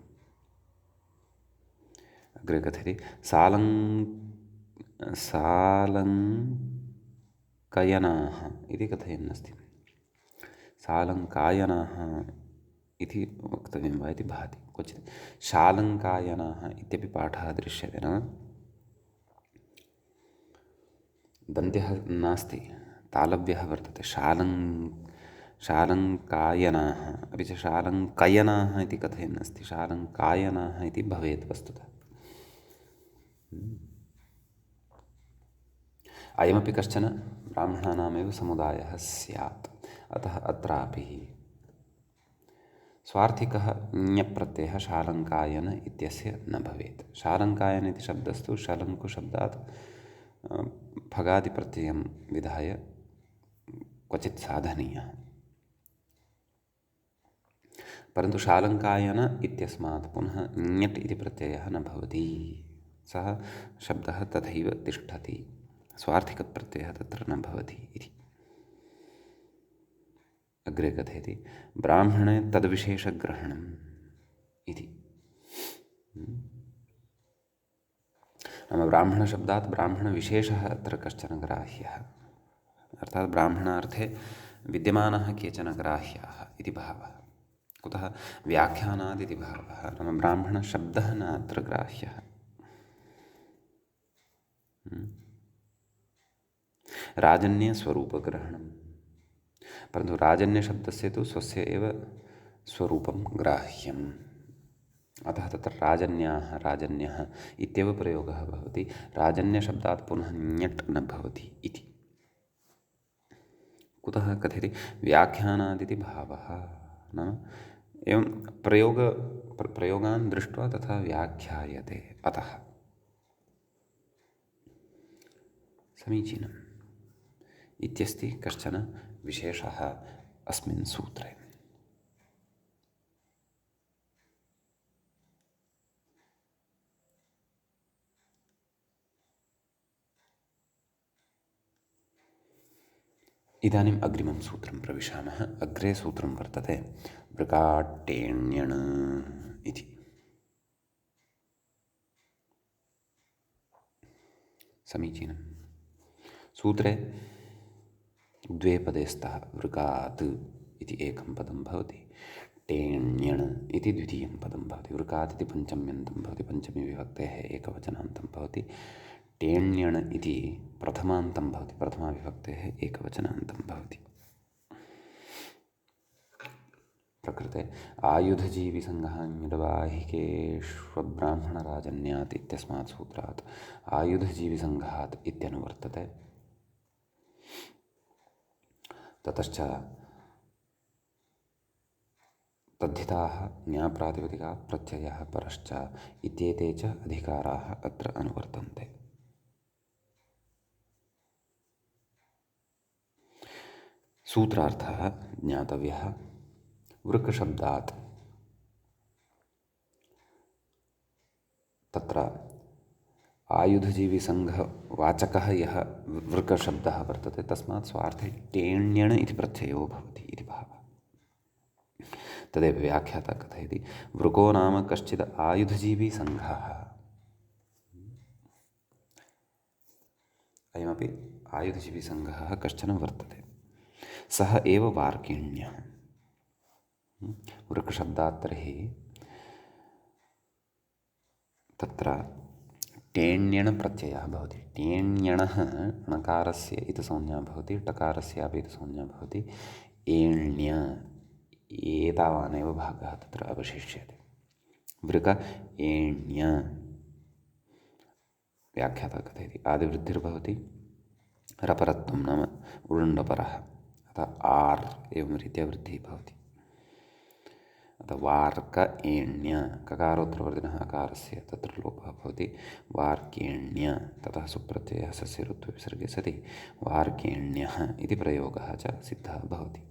अग्रे कथयति सालङ्कयनाः इति कथयन्नस्ति। सालङ्कायनाः इति वक्तव्यं वा इति भाति क्वचित्। शालङ्कायनाः इत्यपि पाठः दृश्यते न? दन्त्यः नास्ति, तालव्यः वर्तते। शालङ्कायनाः अपि च शालङ्कयनाः इति कथयन्नस्ति। शालङ्कायनाः इति भवेत् वस्तुतः। अयमपि कश्चन ब्राह्मणानामेव समुदायः स्यात्। अतः अत्रापि स्वार्थिकः ञप्रत्ययः शालङ्कायन इत्यस्य न भवेत्। शालङ्कायन इति शब्दस्तु शलङ्कुशब्दात् फगादिप्रत्ययं विधाय क्वचित् साधनीयः। परन्तु शालङ्कायन इत्यस्मात् पुनः ञट् इति प्रत्ययः न भवति। सः शब्दः तथैव तिष्ठति, स्वार्थिकप्रत्ययः तत्र न भवति इति। अग्रे कथयति ब्राह्मणे तद्विशेषग्रहणम् इति। नाम ब्राह्मणशब्दात् ब्राह्मणविशेषः अत्र कश्चन ग्राह्यः, अर्थात् ब्राह्मणार्थे विद्यमानः केचन ग्राह्याः इति भावः। कुतः व्याख्यानादिति भावः, नाम ब्राह्मणशब्दः न अत्र ग्राह्यः। राजन्यस्वरूपग्रहणं, परन्तु राजन्यशब्दस्य तु स्वस्य एव स्वरूपं ग्राह्यम्, अतः तत्र राजन्याः राजन्यः इत्येव प्रयोगः भवति। राजन्यशब्दात् पुनः ञट् न भवति इति। कुतः कथयति व्याख्यानादिति भावः, नाम एवं प्रयोगान् दृष्ट्वा तथा व्याख्यायते, अतः समीचीनम् इत्यस्ति कश्चन विशेषः अस्मिन् सूत्रे। इदानीम् अग्रिमं सूत्रं प्रविशामः। अग्रे सूत्रं वर्तते वृकाट्टेण्यण् इति। समीचीनं। सूत्रे द्वे पदे स्तः। वृकात् इति एकं पदं भवति, टेण्यण् इति द्वितीयं पदं भवति। वृकात् इति पञ्चम्यन्तं भवति, पञ्चमी विभक्तेः एकवचनान्तं भवति। टेण्यण् इति प्रथमान्तं भवति, प्रथमाविभक्तेः एकवचनान्तं भवति। प्रकृते आयुधजीविसङ्घान्यर्वाहिकेष्वब्राह्मणराजन्यात् इत्यस्मात् सूत्रात् आयुधजीविसङ्घात् इत्यनुवर्तते। ततश्च तद्धिताः ज्ञाप्रातिपदिकाः प्रत्ययः परश्च इत्येते च अधिकाराः अत्र अनुवर्तन्ते। सूत्रार्थः ज्ञातव्यः। वृकशब्दात् तत्र आयुधजीविसङ्घवाचकः यः वृकशब्दः वर्तते तस्मात् स्वार्थे टेण्यण् इति प्रत्ययो भवति इति भावः। तदेव व्याख्याता कथयति वृको नाम कश्चित् आयुधजीविसङ्घः। अयमपि आयुधजीविसङ्घः कश्चन वर्तते, सः एव वार्किण्यः। वृकशब्दात् तर्हि तत्र टेण्यण् प्रत्ययः भवति। टेण्यणः णकारस्य इतसंज्ञा भवति, टकारस्यापि इतसंज्ञा भवति। एण्य एतावानेव भागः तत्र अवशिष्यते। वृक एण्य। व्याख्याता कथयति आदिवृद्धिर्भवति, रपरत्वं नाम उडुण्डपरः, अतः आर् एवं रीत्या वृद्धिः भवति। अतः वार्क एण्य, ककारोत्तरवर्तिनः अकारस्य तत्र लोपः भवति। वार्केण्य, ततः सुप्रत्ययः सस्यऋत्वविसर्गे सति वार्केण्यः इति प्रयोगः च सिद्धः भवति।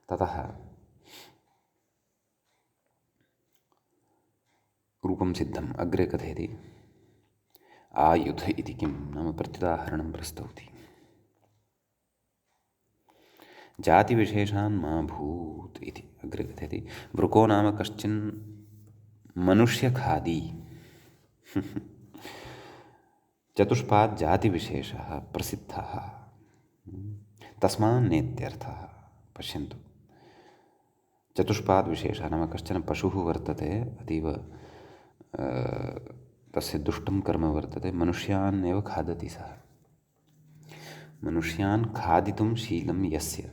ततः रूपं सिद्धम्। अग्रे कथयति आयुध इति किं नाम प्रत्युदाहरणं प्रस्तौति। जातिविशेषान् मा भूत् इति अग्रे कथयति वृको नाम कश्चिन् मनुष्यखादी चतुष्पात् जातिविशेषः प्रसिद्धः तस्मान्नेत्यर्थः। पश्यन्तु, चतुष्पाद् विशेषः नाम कश्चन पशुः वर्तते, अतीव तस्य दुष्टं कर्म वर्तते, मनुष्यान् एव खादति सः। मनुष्यान् खादितुं शीलं यस्य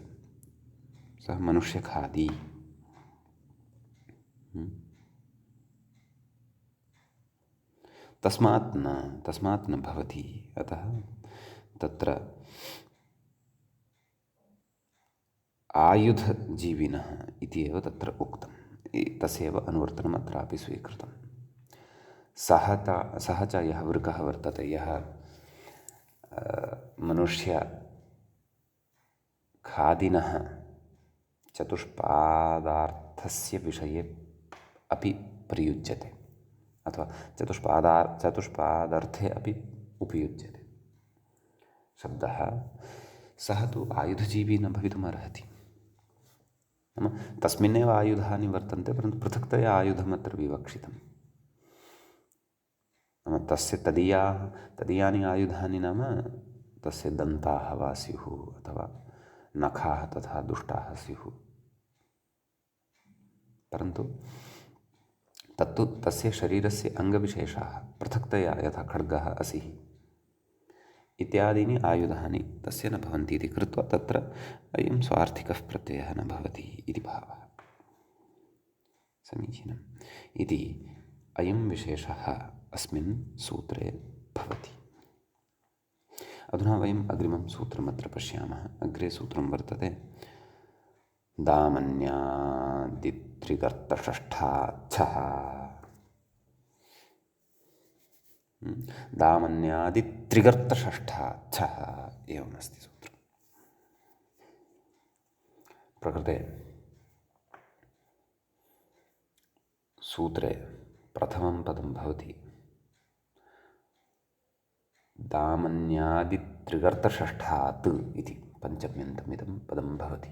सः मनुष्यखादी। तस्मात् न भवति। अतः तत्र आयुधजीविनः इति एव तत्र उक्तं, तस्यैव अनुवर्तनम् अत्रापि स्वीकृतं। सः च यः वृकः वर्तते, यः मनुष्यखादिनः चतुष्पादार्थस्य विषये अपि प्रयुज्यते, अथवा चतुष्पादार्थे अपि उपयुज्यते शब्दः। सः तु आयुधजीवी न भवितुमर्हति। नाम तस्मिन्नेव आयुधानि वर्तन्ते, परन्तु पृथक्तया आयुधमत्र विवक्षितं। नाम तस्य तदीयानि आयुधानि नाम तस्य दन्ताः वा स्युः अथवा नखाः तथा दुष्टाः स्युः, परन्तु तत्तु तस्य शरीरस्य अङ्गविशेषाः पृथक्तया, यथा खड्गः, असिः इत्यादीनि आयुधानि तस्य न भवन्ति इति कृत्वा तत्र अयं स्वार्थिकः प्रत्ययः न भवति इति भावः। समीचीनम्। इति अयं विशेषः अस्मिन् सूत्रे भवति। अधुना वयम् अग्रिमं सूत्रमत्र पश्यामः। अग्रे सूत्रं वर्तते दामन्यादित्रिगर्तषष्ठाच्छः। दामन्यादित्रिगर्तषष्ठाच्छः एवमस्ति सूत्रम्। प्रकृते सूत्रे प्रथमं पदं भवति दामन्यादित्रिगर्तषष्ठात् इति पञ्चम्यन्तमिदं पदं भवति।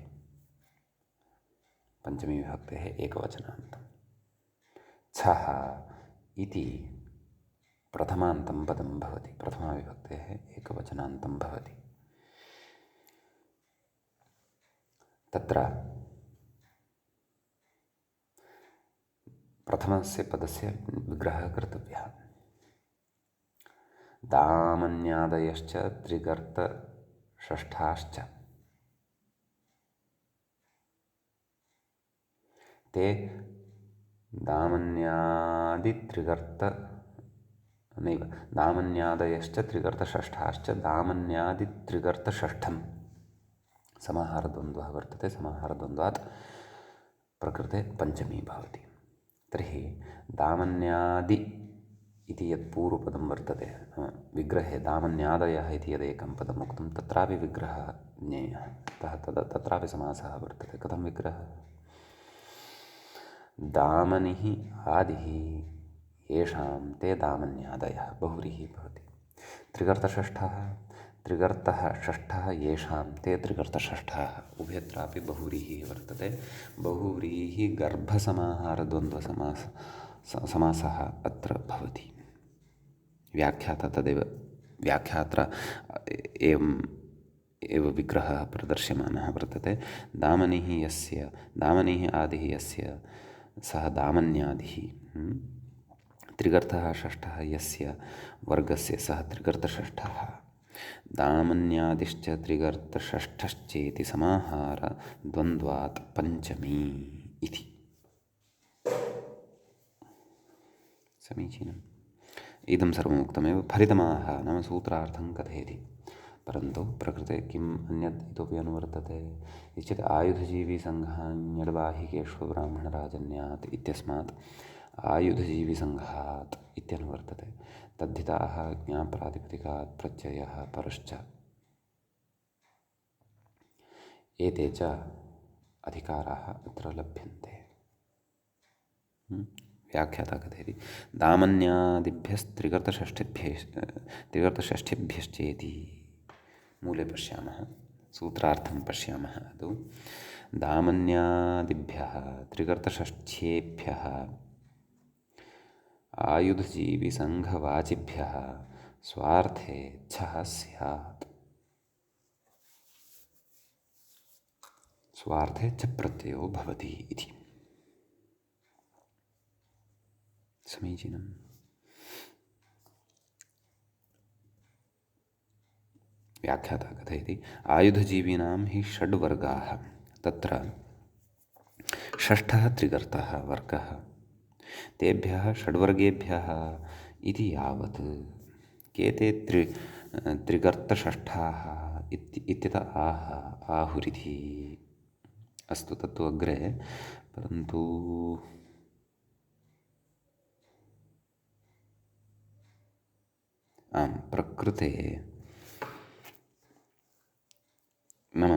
पञ्चमी विभक्तेः एकवचनान्तं। छः इति प्रथमान्तं पदं भवति, प्रथमाविभक्तेः एकवचनान्तं भवति। तत्र प्रथमस्य पदस्य विग्रहः कर्तव्यः। दामन्यादयश्च त्रिगर्तषष्ठाश्च ते दामन्यादयश्च त्रिगर्तषष्ठाश्च दामन्यादित्रिगर्तषष्ठं समाहारद्वन्द्वः वर्तते। समाहारद्वन्द्वात् प्रकृते पञ्चमी भवति। तर्हि दामन्यादि इति यत् पूर्वपदं वर्तते, विग्रहे दामन्यादयः इति यदेकं पदम् उक्तं, तत्रापि विग्रहः ज्ञेयः। अतः तत्रापि समासः वर्तते। कथं विग्रहः? दामनिः आदिः येषां ते दामन्यादयः, बहुव्रीहिः भवति। त्रिगर्तः षष्ठः येषां ते त्रिगर्तषष्ठाः, उभयत्रापि बहुव्रीहिः वर्तते। बहुव्रीहि गर्भसमाहारद्वन्द्वसमासः अत्र भवति। व्याख्याता तदेव व्याख्यात्र एव विग्रहः प्रदर्श्यमानः वर्तते। दामनिः आदिः यस्य सः दामन्यादिः, त्रिगर्तः षष्ठः यस्य वर्गस्य सः त्रिगर्तषष्ठः, दामन्यादिश्च त्रिगर्तषष्ठश्चेति समाहारद्वन्द्वात् पञ्चमी इति। समीचीनम्। इदं सर्वम् उक्तमेव। फलितमाह नाम सूत्रार्थं कथयति, परन्तु प्रकृते किम् अन्यत् इतोपि अनुवर्तते इत्युक्ते आयुधजीविसङ्घान्यड्बाहिकेष्व ब्राह्मणराजन्यात् इत्यस्मात् आयुधजीविसङ्घात् इत्यनुवर्तते। तद्धिताः ज्ञाप्रातिपदिकात् प्रत्ययः परश्च एते च अधिकाराः अत्र लभ्यन्ते। व्याख्याता कथयति दामन्यादिभ्यस्त्रिगर्तषष्ठिभ्यश्चेति। मूले पश्यामः, सूत्रार्थं पश्यामः। तु दामन्यादिभ्यः त्रिगर्तषष्ठ्येभ्यः आयुधजीविसङ्घवाचिभ्यः स्वार्थे छः स्यात्। स्वार्थे च प्रत्ययो भवति इति। समीचीनम्। व्याख्याता कथयति आयुधजीविनां हि षड्वर्गाः, तत्र षष्ठः त्रिगर्तः वर्गः, तेभ्यः षड्वर्गेभ्यः इति यावत् के ते त्रिगर्तषष्ठाः इत्यत आहुरिति। अस्तु, तत्तु अग्रे, परन्तु आं प्रकृते नाम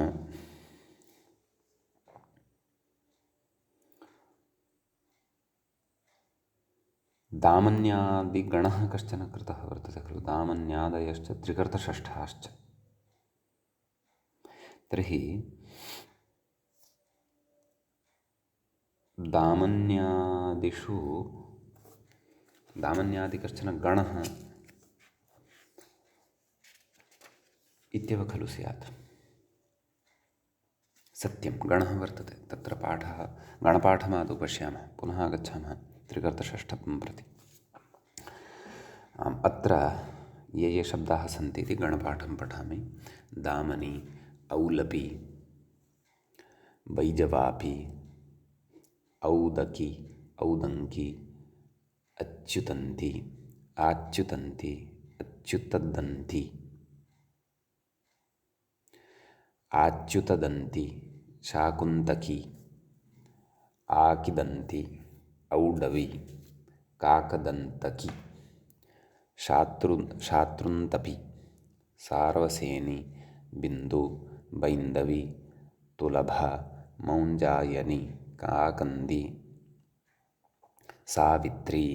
दामन्यादिगणः कश्चन कृतः वर्तते खलु, दामन्यादयश्च त्रिकर्तषष्ठाश्च। तर्हि दामन्यादिषु दामन्यादि कश्चन गणः इत्येव खलु स्यात्। सत्यं गणः वर्तते, तत्र पाठः, गणपाठमादौ पश्यामः, पुनः आगच्छामः त्रिकर्तषष्ठं प्रति। अत्र ये ये शब्दाः सन्ति इति गणपाठं पठामि। दामनी, औलपी, बैजवापी, औदकी, औदङ्की, अच्युतन्ती, आच्युतन्ती, अच्युतदन्ती, आच्युतदन्ती, शाकुन्तकी, आकिदन्ती, औडवी, काकदन्तकी, शात्रुन्तपी, सार्वसेनी, बिन्दु, बैन्दवी, तुलभा, मौञ्जायनी, काकन्दी, सावित्री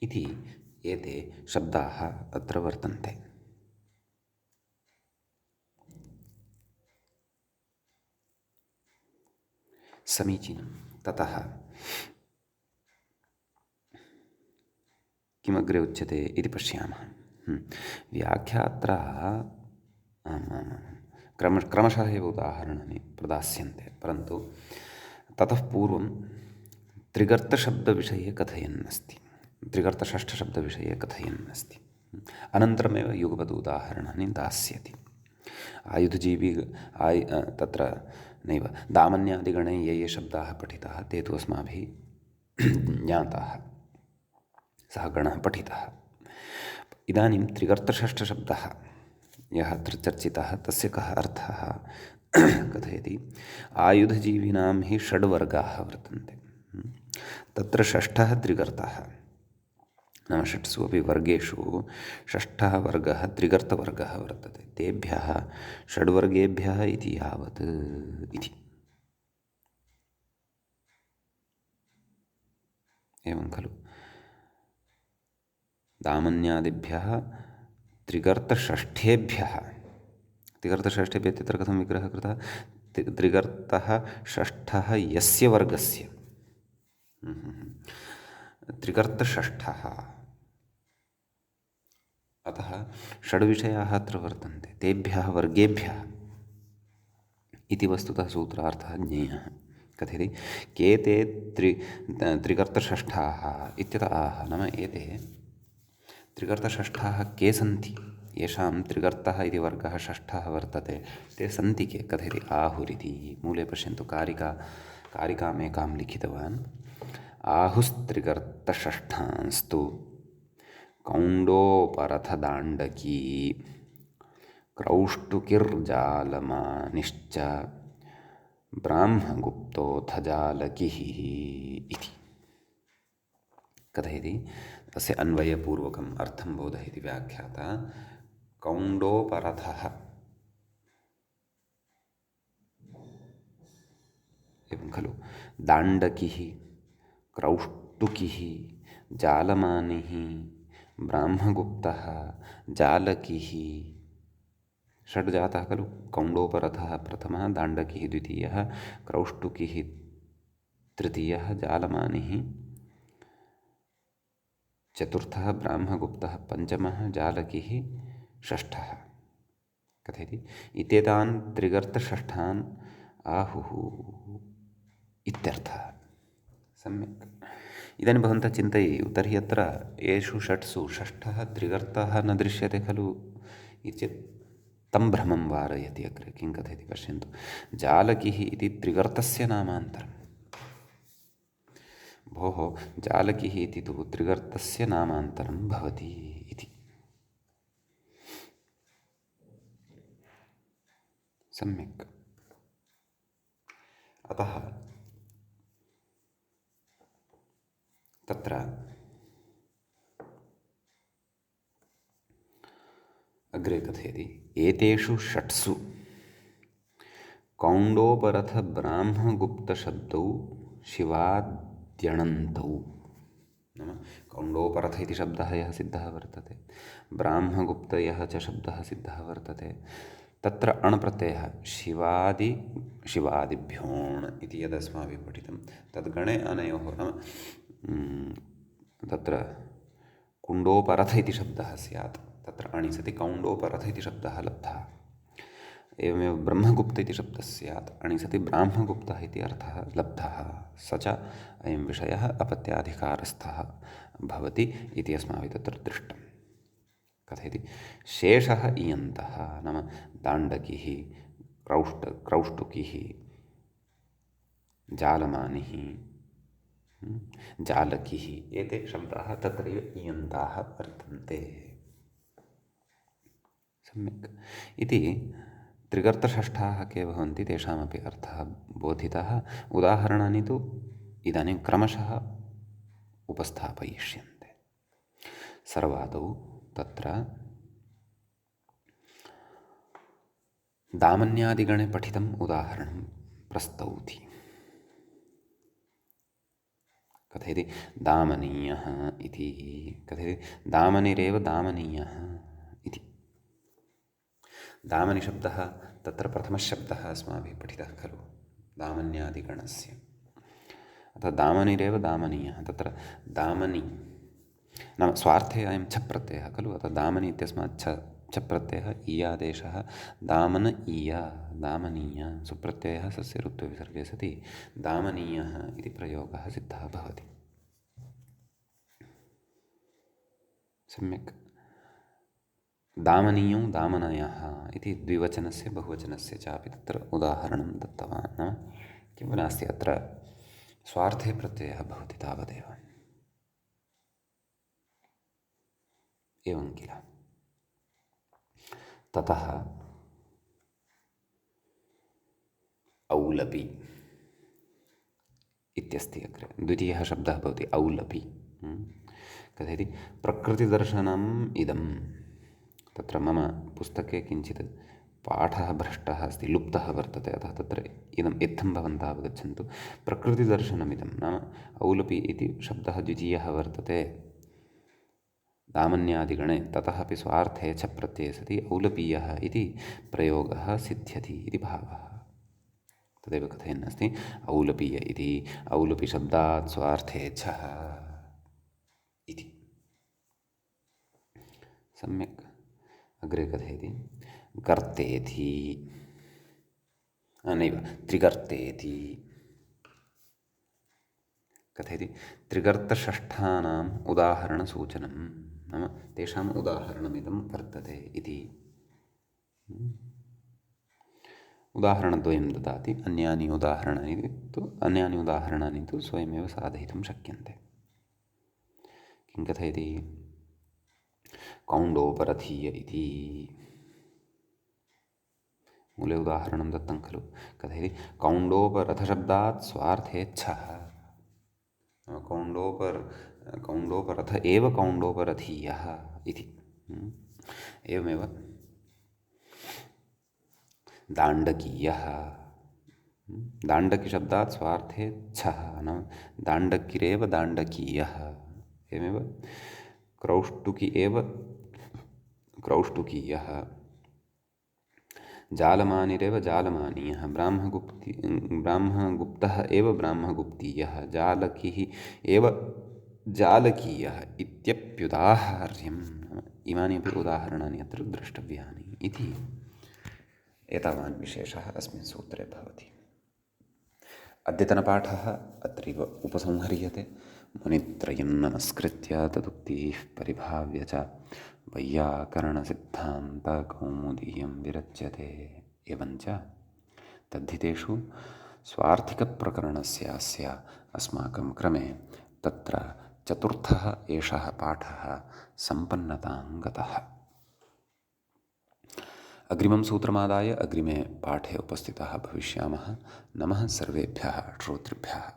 इति एते शब्दाः अत्र वर्तन्ते। समीचीनं। ततः किमग्रे उच्यते इति पश्यामः। व्याख्यात्र क्रमशः एव उदाहरणानि प्रदास्यन्ते, परन्तु ततः पूर्वं त्रिगर्तशब्दविषये कथयन् अस्ति, त्रिगर्तषष्ठशब्दविषये कथयन् अस्ति। अनन्तरमेव युगपद् उदाहरणानि दास्यति। आयुधजीवी तत्र नैव दामन्यादिगणे ये ये शब्दाः पठिताः ते तु अस्माभिः ज्ञाताः, सः गणः पठितः। इदानीं त्रिगर्तषष्ठशब्दः यः अत्र चर्चितः तस्य कः अर्थः कथयति। आयुधजीविनां हि षड्वर्गाः वर्तन्ते, तत्र षष्ठः त्रिगर्तः, नाम षट्सु अपि वर्गेषु षष्ठः वर्गः त्रिगर्तवर्गः वर्तते। तेभ्यः षड्वर्गेभ्यः इति यावत् इति। एवं खलु दामन्यादिभ्यः त्रिगर्तषष्ठेभ्यः, त्रिगर्तषष्ठेभ्यः इत्यत्र कथं विग्रहः कृतः, त्रिगर्तः षष्ठः यस्य वर्गस्य, त्रिगर्तषष्ठः, अतः षड्विषयाः अत्र वर्तन्ते, तेभ्यः वर्गेभ्यः इति वस्तुतः सूत्रार्थः ज्ञेयः। कथयति के ते त्रिगर्तषष्ठाः इत्यतः आह, नाम एते त्रिगर्तषष्ठाः के सन्ति, येषां त्रिगर्तः इति वर्गः षष्ठः वर्तते, ते सन्ति के। कथयति आहुरिति, मूले पश्यन्तु, कारिकामेकां लिखितवान्। आहुस्त्रिगर्तषष्ठांस्तु कौण्डोपरथदाण्डकी क्रौष्टुकिर्जालमानिश्च ब्राह्मगुप्तोऽथ जालकिः इति कथयति। तस्य अन्वयपूर्वकम् अर्थं बोधयति व्याख्याता। कौण्डोपरथः, एवं खलु, दाण्डकिः, क्रौष्टुकिः, जालमानिः, ब्राह्मगुप्तः, जालकिः, षड् जातः खलु। कौण्डोपरथः प्रथमः, दाण्डकिः द्वितीयः, क्रौष्टुकिः तृतीयः, जालमानिः चतुर्थः, ब्राह्मगुप्तः पञ्चमः, जालकिः षष्ठः। कथयति इत्येतान् त्रिगर्तषष्ठान् आहुः इत्यर्थः। सम्यक्। इदानीं भवन्तः चिन्तयेयुः, तर्हि अत्र येषु षट्सु षष्ठः त्रिगर्तः न दृश्यते खलु इत्येतत् तं भ्रमं वारयति अग्रे। किं कथयति पश्यन्तु। जालकिः इति त्रिगर्तस्य नामान्तरं। भोः, जालकिः इति तु त्रिगर्तस्य नामान्तरं भवति इति। सम्यक्। अतः तत्र अग्रे कथयति एतेषु षट्सु कौण्डोपरथब्राह्मगुप्तशब्दौ शिवाद्यणन्तौ नाम कौण्डोपरथ इति शब्दः यः सिद्धः वर्तते, ब्राह्मगुप्त यः च शब्दः सिद्धः वर्तते, तत्र अणप्रत्ययः शिवादिभ्योऽण् इति यदस्माभिः पठितं तद्गणे अनयोः नाम तत्र कुण्डोपरथ इति शब्दः स्यात्, तत्र अणि सति कौण्डोपरथ इति शब्दः लब्धः। एवमेव ब्रह्मगुप्त इति शब्दः स्यात्, अणि सति ब्राह्मगुप्तः इति अर्थः लब्धः। स च अयं विषयः अपत्याधिकारस्थः भवति इति अस्माभिः तत्र दृष्टं। कथयति शेषः इयन्तः नाम दाण्डकिः, क्रौष्टुकिः, जालमानिः, जालकिः एते शब्दाः तत्रैव इयन्ताः वर्तन्ते। सम्यक् इति त्रिगर्तषष्ठाः के भवन्ति तेषामपि अर्थः बोधितः। उदाहरणानि तु इदानीं क्रमशः उपस्थापयिष्यन्ते। सर्वादौ तत्र दामन्यादिगणे पठितम् उदाहरणं प्रस्तौति। कथयति दामनीयः इति, कथयति दामनिरेव दामनीयः इति। दामनिशब्दः तत्र प्रथमशब्दः अस्माभिः पठितः खलु दामन्यादिगणस्य, अतः दामनिरेव दामनीयः। तत्र दामनि नाम स्वार्थे अयं छ प्रत्ययः खलु, अतः दामनि इत्यस्मात् छ प्रत्ययः, ईयादेशः दामन ईया दामनीय सुप्रत्ययः सस्य ऋत्वविसर्गे सति दामनीयः इति प्रयोगः सिद्धः भवति। सम्यक् दामनीयौ दामनयः इति द्विवचनस्य बहुवचनस्य चापि तत्र उदाहरणं दत्तवान्। नाम किं नास्ति अत्र स्वार्थे प्रत्ययः भवति तावदेव। एवं किल। ततः औलपि इत्यस्ति अग्रे द्वितीयः शब्दः भवति औलपि। कथयति प्रकृतिदर्शनम् इदं। तत्र मम पुस्तके किञ्चित् पाठः भ्रष्टः अस्ति, लुप्तः वर्तते, अतः तत्र इदम् इत्थं भवन्तः अवगच्छन्तु। प्रकृतिदर्शनमिदं नाम औलपि इति शब्दः द्वितीयः वर्तते दामन्यादिगणे, ततः अपि स्वार्थे च प्रत्यये सति औलपीयः इति प्रयोगः सिद्ध्यति इति भावः। तदेव कथयन्नस्ति औलपीय इति, औलपीशब्दात् स्वार्थे छः इति। सम्यक् अग्रे कथयति गर्तेति नैव त्रिगर्तेति। कथयति त्रिगर्तषष्ठानाम् उदाहरणसूचनं नाम तेषाम् उदाहरणमिदं वर्तते इति। उदाहरणद्वयं ददाति, अन्यानि उदाहरणानि तु स्वयमेव साधयितुं शक्यन्ते। किं कथयति कौण्डोपरथीय इति मूले उदाहरणं दत्तं खलु। कथयति कौण्डोपरथशब्दात् स्वार्थे छः, कौण्डोपरथ एव कौण्डोपरथीयः इति। एवमेव दाण्डकीयः, दाण्डकीशब्दात् स्वार्थे छः नाम दाण्डकिरेव दाण्डकीयः। एवमेव क्रौष्टुकी एव क्रौष्टुकीयः, जालमानिरेव जालमानीयः, ब्राह्मगुप्तः एव ब्राह्मगुप्तीयः, जालकिः एव जालकीयः इत्यप्युदाहार्यम्। इमानि अपि उदाहरणानि अत्र द्रष्टव्यानि इति एतावान् विशेषः अस्मिन् सूत्रे भवति। अद्यतनपाठः अत्रैव उपसंह्रियते। मुनित्रयं नमस्कृत्य तदुक्तिः परिभाव्य च वैयाकरणसिद्धान्तकौमुदीयं विरच्यते। एवञ्च तद्धितेषु स्वार्थिकप्रकरणस्यास्य अस्माकं क्रमे तत्र चतुर्थः एषः पाठः सम्पन्नतां गतः। अग्रिमं सूत्रमादाय अग्रिमे पाठे उपस्थिताः भविष्यामः। नमः सर्वेभ्यः श्रोतृभ्यः।